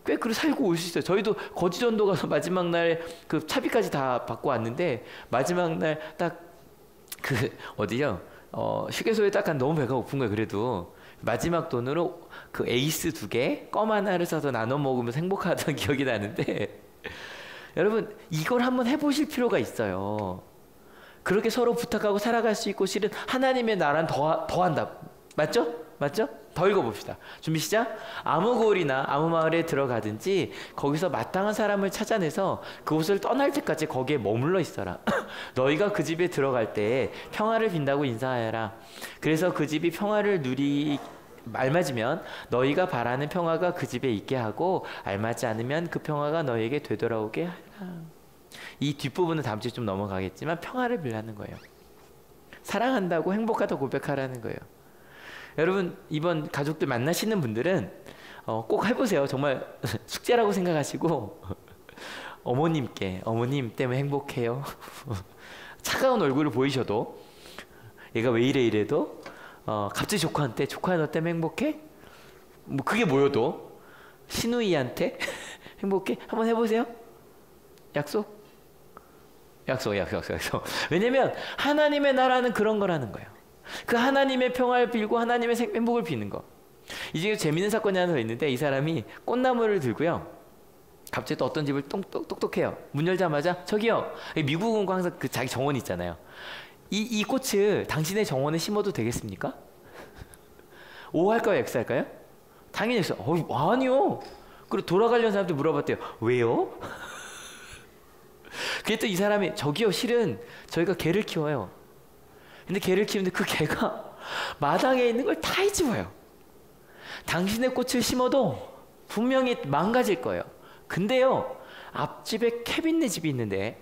꽤 그렇게 살고 올 수 있어요. 저희도 거지 전도 가서 마지막 날 그 차비까지 다 받고 왔는데, 마지막 날 딱 어디요? 휴게소에 딱 간 너무 배가 고픈 거예요. 그래도. 마지막 돈으로 그 에이스 2개, 껌 하나를 사서 나눠 먹으면서 행복하던 기억이 나는데 여러분 이걸 한번 해보실 필요가 있어요. 그렇게 서로 부탁하고 살아갈 수 있고 실은 하나님의 나라는 더한다. 맞죠? 맞죠? 더 읽어봅시다. 준비 시작. 아무 고을이나 아무 마을에 들어가든지 거기서 마땅한 사람을 찾아내서 그곳을 떠날 때까지 거기에 머물러 있어라. 너희가 그 집에 들어갈 때 평화를 빈다고 인사하여라. 그래서 그 집이 평화를 알맞으면 너희가 바라는 평화가 그 집에 있게 하고 알맞지 않으면 그 평화가 너희에게 되돌아오게 하라. 이 뒷부분은 다음 주에 좀 넘어가겠지만 평화를 빌라는 거예요. 사랑한다고 행복하다고 고백하라는 거예요. 여러분 이번 가족들 만나시는 분들은 꼭 해보세요. 정말 숙제라고 생각하시고 어머님께 어머님 때문에 행복해요. 차가운 얼굴을 보이셔도 얘가 왜 이래 이래도 갑자기 조카한테 조카 너 때문에 행복해? 뭐 그게 뭐여도 시누이한테 행복해? 한번 해보세요. 약속? 약속. 왜냐면 하나님의 나라는 그런 거라는 거예요. 그 하나님의 평화를 빌고 하나님의 행복을 비는 거. 이제 재밌는 사건이 하나 더 있는데 이 사람이 꽃나무를 들고요. 갑자기 또 어떤 집을 똑똑해요. 문 열자마자 저기요. 미국은 항상 그 자기 정원 있잖아요. 이 꽃을 당신의 정원에 심어도 되겠습니까? O 할까요? X 할까요? 당연히 X. 아니요. 그리고 돌아가려는 사람한테 물어봤대요. 왜요? 그랬더니 이 사람이 저기요 실은 저희가 개를 키워요. 근데 개를 키우는데 그 개가 마당에 있는 걸 다 해집어요. 당신의 꽃을 심어도 분명히 망가질 거예요. 근데요 앞집에 케빈네 집이 있는데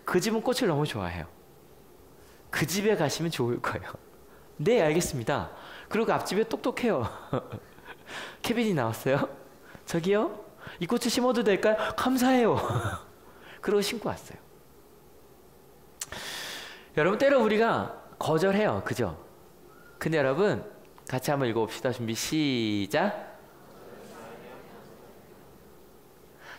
그 집은 꽃을 너무 좋아해요. 그 집에 가시면 좋을 거예요. 네 알겠습니다. 그리고 앞집에 똑똑해요. 케빈이 나왔어요. 저기요 이 꽃을 심어도 될까요? 감사해요. 그러고 심고 왔어요. 여러분 때로 우리가 거절해요. 그죠? 근데 여러분 같이 한번 읽어봅시다. 준비 시작.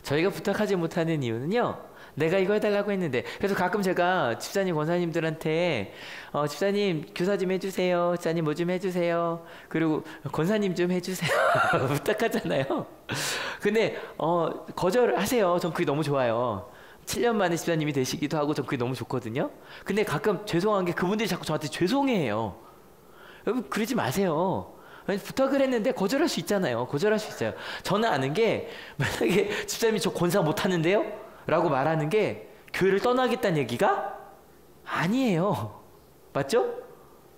저희가 부탁하지 못하는 이유는요 내가 이거 해달라고 했는데 그래서 가끔 제가 집사님 권사님들한테 집사님 교사 좀 해주세요. 집사님 뭐 좀 해주세요. 그리고 권사님 좀 해주세요. 부탁하잖아요. 근데 거절하세요. 전 그게 너무 좋아요. 7년 만에 집사님이 되시기도 하고 전 그게 너무 좋거든요. 근데 가끔 죄송한 게 그분들이 자꾸 저한테 죄송해요. 여러분 그러지 마세요. 부탁을 했는데 거절할 수 있잖아요. 거절할 수 있어요. 저는 아는 게 만약에 집사님이 저 권사 못하는데요? 라고 말하는 게 교회를 떠나겠다는 얘기가 아니에요. 맞죠?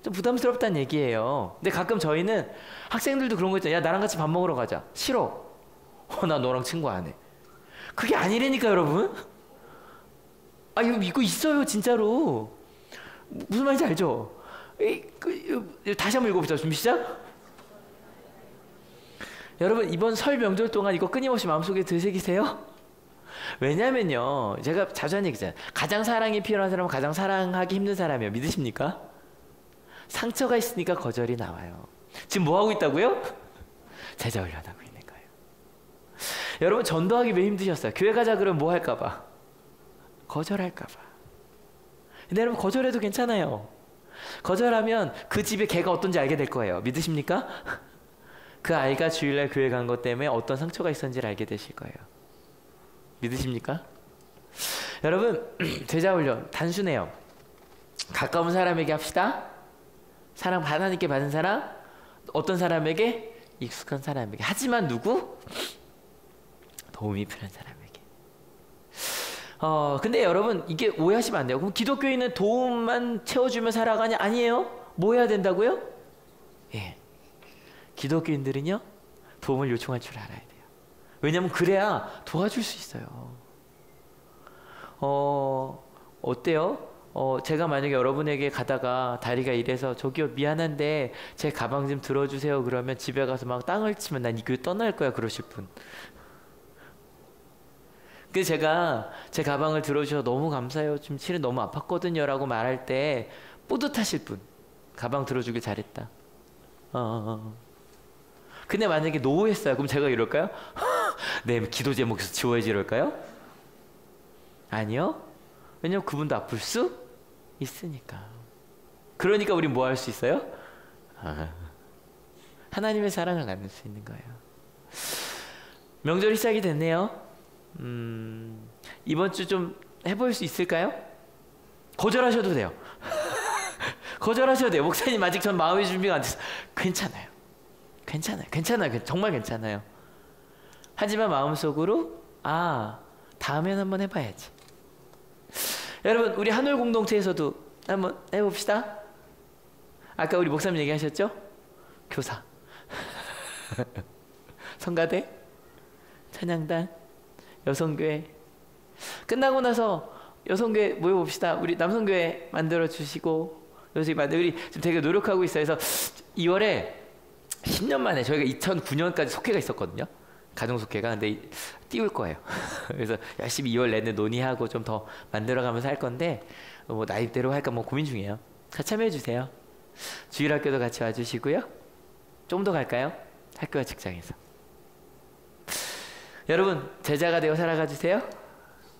좀 부담스럽다는 얘기예요. 근데 가끔 저희는 학생들도 그런 거 있잖아요. 야, 나랑 같이 밥 먹으러 가자. 싫어. 나 너랑 친구 안 해. 그게 아니라니까, 여러분. 아, 이거 있어요, 진짜로. 무슨 말인지 알죠? 다시 한번 읽어보자. 준비 시작. 여러분, 이번 설 명절 동안 이거 끊임없이 마음속에 들새기세요? 왜냐면요, 제가 자주 하는 얘기잖아요. 가장 사랑이 필요한 사람은 가장 사랑하기 힘든 사람이에요. 믿으십니까? 상처가 있으니까 거절이 나와요. 지금 뭐 하고 있다고요? 제자 훈련하고 있는 거예요. 여러분, 전도하기 왜 힘드셨어요? 교회 가자 그러면 뭐 할까봐? 거절할까봐. 근데 여러분, 거절해도 괜찮아요. 거절하면 그 집의 개가 어떤지 알게 될 거예요. 믿으십니까? 그 아이가 주일날 교회 간 것 때문에 어떤 상처가 있었는지를 알게 되실 거예요. 믿으십니까? 여러분, 제자훈련 단순해요. 가까운 사람에게 합시다. 사랑 하나님께 받은 사람, 어떤 사람에게? 익숙한 사람에게. 하지만 누구? 도움이 필요한 사람에게. 근데 여러분, 이게 오해하시면 안 돼요. 그럼 기독교인은 도움만 채워주며 살아가냐? 아니에요. 뭐 해야 된다고요? 예. 기독교인들은요, 도움을 요청할 줄 알아야 돼요. 왜냐면 그래야 도와줄 수 있어요. 어때요? 제가 만약에 여러분에게 가다가 다리가 이래서 저기요 미안한데 제 가방 좀 들어주세요 그러면 집에 가서 막 땅을 치면 난 이 교회 떠날 거야 그러실 분. 그래서 제가 제 가방을 들어주셔서 너무 감사해요. 지금 실은 너무 아팠거든요 라고 말할 때 뿌듯하실 분. 가방 들어주길 잘했다. 근데 만약에 노했어요. 그럼 제가 이럴까요? 네, 기도 제목에서 지워야지 이럴까요? 아니요. 왜냐면 그분도 아플 수 있으니까. 그러니까 우리 뭐 할 수 있어요? 하나님의 사랑을 나눌 수 있는 거예요. 명절이 시작이 됐네요. 이번 주 좀 해볼 수 있을까요? 거절하셔도 돼요. 거절하셔도 돼요. 목사님 아직 전 마음의 준비가 안 돼서. 괜찮아요. 괜찮아요. 정말 괜찮아요. 하지만 마음속으로 다음엔 한번 해봐야지. 여러분, 우리 한올 공동체에서도 한번 해봅시다. 아까 우리 목사님 얘기하셨죠? 교사, 성가대, 찬양단, 여성교회. 끝나고 나서 여성교회 모여봅시다. 우리 남성교회 만들어주시고 우리 지금 되게 노력하고 있어요. 그래서 2월에 10년 만에 저희가 2009년까지 속회가 있었거든요. 가정속회가. 근데 띄울 거예요. 그래서 열심히 2월 내내 논의하고 좀 더 만들어가면서 할 건데 뭐 나이대로 할까 뭐 고민 중이에요. 같이 참여해 주세요. 주일학교도 같이 와주시고요. 좀 더 갈까요? 학교와 직장에서. 여러분, 제자가 되어 살아가 주세요.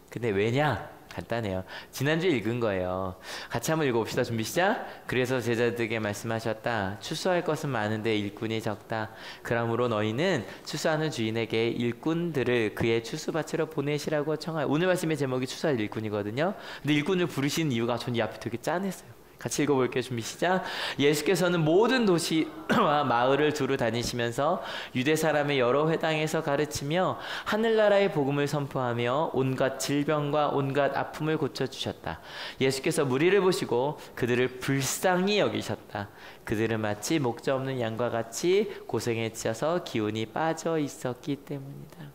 근데 왜냐? 간단해요. 지난주에 읽은 거예요. 같이 한번 읽어봅시다. 준비 시작. 그래서 제자들에게 말씀하셨다. 추수할 것은 많은데 일꾼이 적다. 그러므로 너희는 추수하는 주인에게 일꾼들을 그의 추수밭으로 보내시라고 청하여. 오늘 말씀의 제목이 추수할 일꾼이거든요. 근데 일꾼을 부르신 이유가 전 이 앞이 되게 짠했어요. 같이 읽어볼게요. 준비 시작. 예수께서는 모든 도시와 마을을 두루 다니시면서 유대 사람의 여러 회당에서 가르치며 하늘나라의 복음을 선포하며 온갖 질병과 온갖 아픔을 고쳐주셨다. 예수께서 무리를 보시고 그들을 불쌍히 여기셨다. 그들은 마치 목자 없는 양과 같이 고생에 지쳐서 기운이 빠져 있었기 때문이다.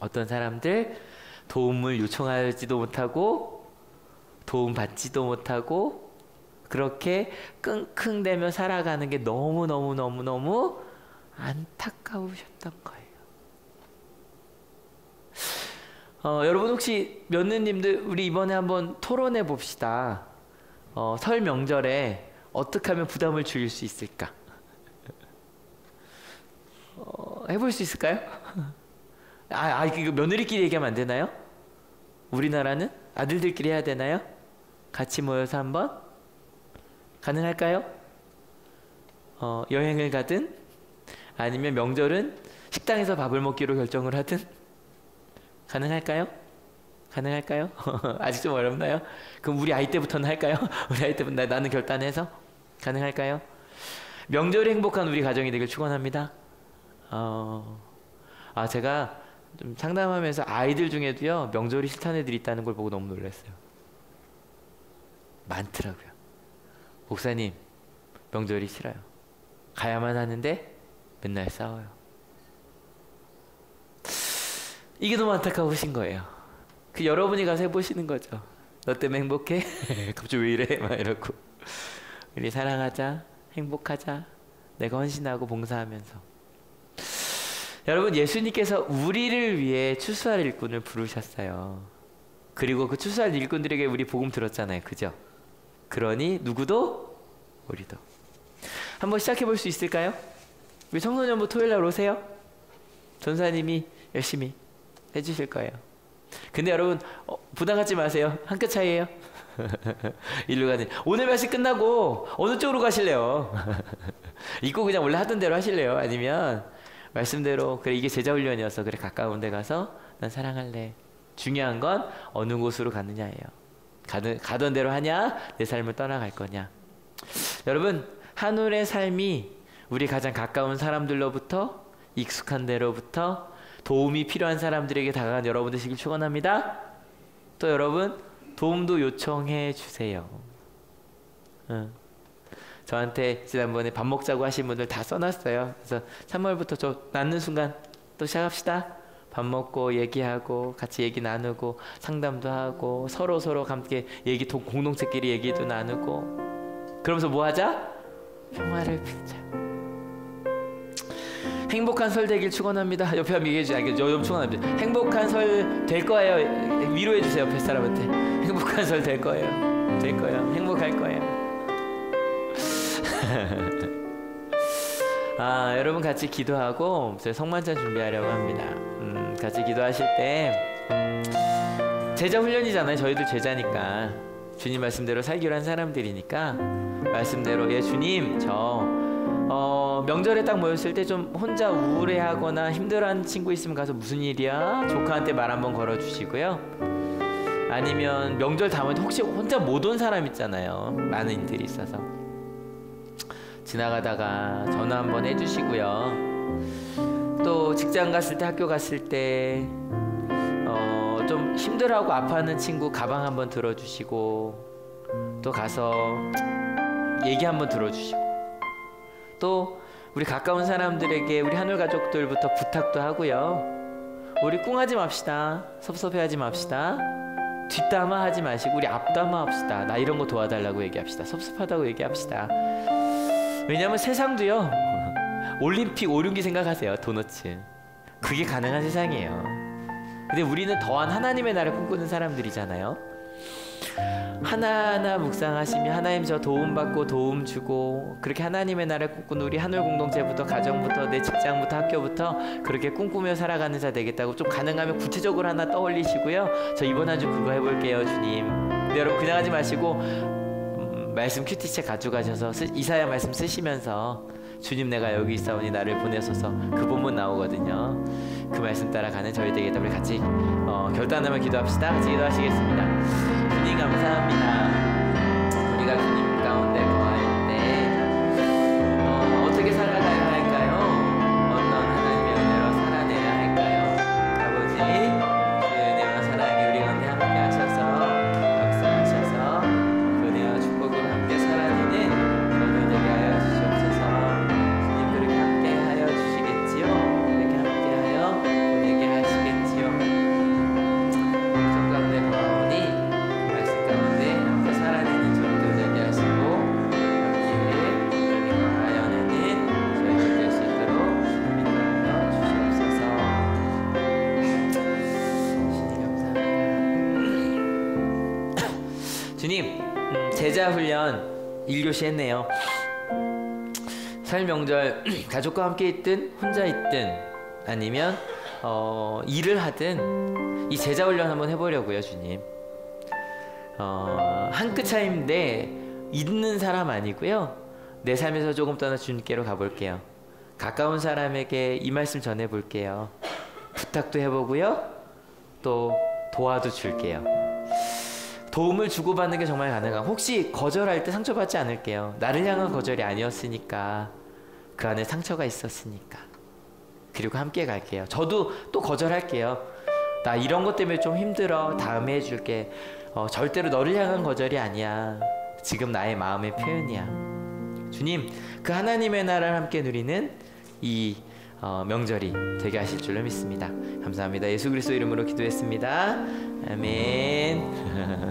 어떤 사람들 도움을 요청하지도 못하고 도움받지도 못하고 그렇게 끙끙대며 살아가는 게 너무 안타까우셨던 거예요. 여러분 혹시 며느님들 우리 이번에 한번 토론해 봅시다. 설 명절에 어떻게 하면 부담을 줄일 수 있을까? 해볼 수 있을까요? 이거 며느리끼리 얘기하면 안 되나요? 우리나라는 아들들끼리 해야 되나요? 같이 모여서 한번? 가능할까요? 여행을 가든 아니면 명절은 식당에서 밥을 먹기로 결정을 하든 가능할까요? 아직 좀 어렵나요? 그럼 우리 아이 때부터는 할까요? 우리 아이 때부터 나는 결단해서 가능할까요? 명절이 행복한 우리 가정이 되길 축원합니다. 제가 좀 상담하면서 아이들 중에도요, 명절이 싫다는 애들이 있다는 걸 보고 너무 놀랐어요. 많더라고요. 목사님, 명절이 싫어요. 가야만 하는데 맨날 싸워요. 이게 너무 안타까우신 거예요. 여러분이 가서 해보시는 거죠. 너 때문에 행복해? 갑자기 왜 이래? 막 이러고. 우리 사랑하자, 행복하자, 내가 헌신하고 봉사하면서. 여러분, 예수님께서 우리를 위해 추수할 일꾼을 부르셨어요. 그리고 그 추수할 일꾼들에게 우리 복음 들었잖아요. 그죠? 그러니 누구도 우리도. 한번 시작해 볼 수 있을까요? 우리 청소년부 토요일날 오세요. 전사님이 열심히 해주실 거예요. 근데 여러분, 부담 갖지 마세요. 한 끗 차이에요. 일로 가니 오늘 말씀 끝나고 어느 쪽으로 가실래요? 이거 그냥 원래 하던 대로 하실래요? 아니면 말씀대로 그래 이게 제자 훈련이어서 그래 가까운 데 가서 난 사랑할래. 중요한 건 어느 곳으로 가느냐예요. 가던 대로 하냐, 내 삶을 떠나갈 거냐. 여러분, 한올의 삶이 우리 가장 가까운 사람들로부터, 익숙한 데로부터, 도움이 필요한 사람들에게 다가간 여러분 되시길 축원합니다. 또 여러분, 도움도 요청해 주세요. 저한테 지난번에 밥 먹자고 하신 분들 다 써놨어요. 그래서 3월부터 저 낳는 순간 또 시작합시다. 밥 먹고 얘기하고 같이 얘기 나누고 상담도 하고 서로 함께 공동체끼리 얘기도 나누고 그러면서 뭐 하자? 평화를 빌자. 행복한 설 되길 축원합니다. 옆에 한번 얘기해 주세요. 저 축원합니다. 행복한 설 될 거예요. 위로해 주세요. 옆에 사람한테. 행복한 설 될 거예요. 될 거예요. 행복할 거예요. 여러분 같이 기도하고 성만찬 준비하려고 합니다. 같이 기도하실 때 제자 훈련이잖아요. 저희도 제자니까 주님 말씀대로 살기로 한 사람들이니까 말씀대로 주님 저 명절에 딱 모였을 때 좀 혼자 우울해하거나 힘들어하는 친구 있으면 가서 무슨 일이야? 조카한테 말 한번 걸어주시고요. 아니면 명절 다음에 혹시 혼자 못 온 사람 있잖아요. 많은 일들이 있어서 지나가다가 전화 한번 해주시고요. 또 직장 갔을 때, 학교 갔을 때 좀 힘들어하고 아파하는 친구 가방 한번 들어주시고 또 가서 얘기 한번 들어주시고 또 우리 가까운 사람들에게 우리 한올 가족들부터 부탁도 하고요. 우리 꿍하지 맙시다. 섭섭해하지 맙시다. 뒷담화하지 마시고 우리 앞담화합시다. 나 이런 거 도와달라고 얘기합시다. 섭섭하다고 얘기합시다. 왜냐하면 세상도요. 올림픽 오륜기 생각하세요. 도너츠. 그게 가능한 세상이에요. 근데 우리는 더한 하나님의 나라를 꿈꾸는 사람들이잖아요. 하나하나 묵상하시며 하나님 저 도움받고 도움 주고 그렇게 하나님의 나라를 꿈꾸는 우리 한올 공동체부터 가정부터 내 직장부터 학교부터 그렇게 꿈꾸며 살아가는 자 되겠다고 좀 가능하면 구체적으로 하나 떠올리시고요. 저 이번 한 주 그거 해볼게요 주님. 근데 여러분 그냥 하지 마시고 말씀 큐티책 가져가셔서 이사야 말씀 쓰시면서 주님 내가 여기 있사오니 나를 보내소서 그 본문 나오거든요. 그 말씀 따라가는 저희 되겠다. 우리 같이 결단하면 기도합시다. 같이 기도하시겠습니다. 주님 감사합니다. 우리가 주님 가운데 거할 때 어떻게 살아가야 할까요? 어떤 하나님의 은혜로 살아내야 할까요? 아버지 주의 은혜와 사랑이 우리 가운데 함께 하셔서 역사하셔서 그 은혜와 축복으로 함께 살아내는 저희들 되게 하여 주시옵소서. 주님 그렇게 함께 하여 주시겠지요? 그렇게 함께 하여 보내게 하시겠지요? 정 가운데 거하오니 말씀 가운데 함께 살아내는 저희들 되게 하시고 여기에 저희가 하여내는 저희들 될 수 있도록 인도하여 주시옵소서. 주님 감사합니다. 주님 제자 훈련 1교시 했네요. 설 명절 가족과 함께 있든 혼자 있든 아니면 일을 하든 이 제자 훈련 한번 해보려고요. 주님 한 끗 차이인데 있는 사람 아니고요. 내 삶에서 조금 떠나 주님께로 가볼게요. 가까운 사람에게 이 말씀 전해볼게요. 부탁도 해보고요. 또 도와도 줄게요. 도움을 주고받는 게 정말 가능한, 혹시 거절할 때 상처받지 않을게요. 나를 향한 거절이 아니었으니까, 그 안에 상처가 있었으니까. 그리고 함께 갈게요. 저도 또 거절할게요. 나 이런 것 때문에 좀 힘들어, 다음에 해줄게. 절대로 너를 향한 거절이 아니야. 지금 나의 마음의 표현이야. 주님, 그 하나님의 나라를 함께 누리는 이 명절이 되게 하실 줄로 믿습니다. 감사합니다. 예수 그리스도 이름으로 기도했습니다. 아멘.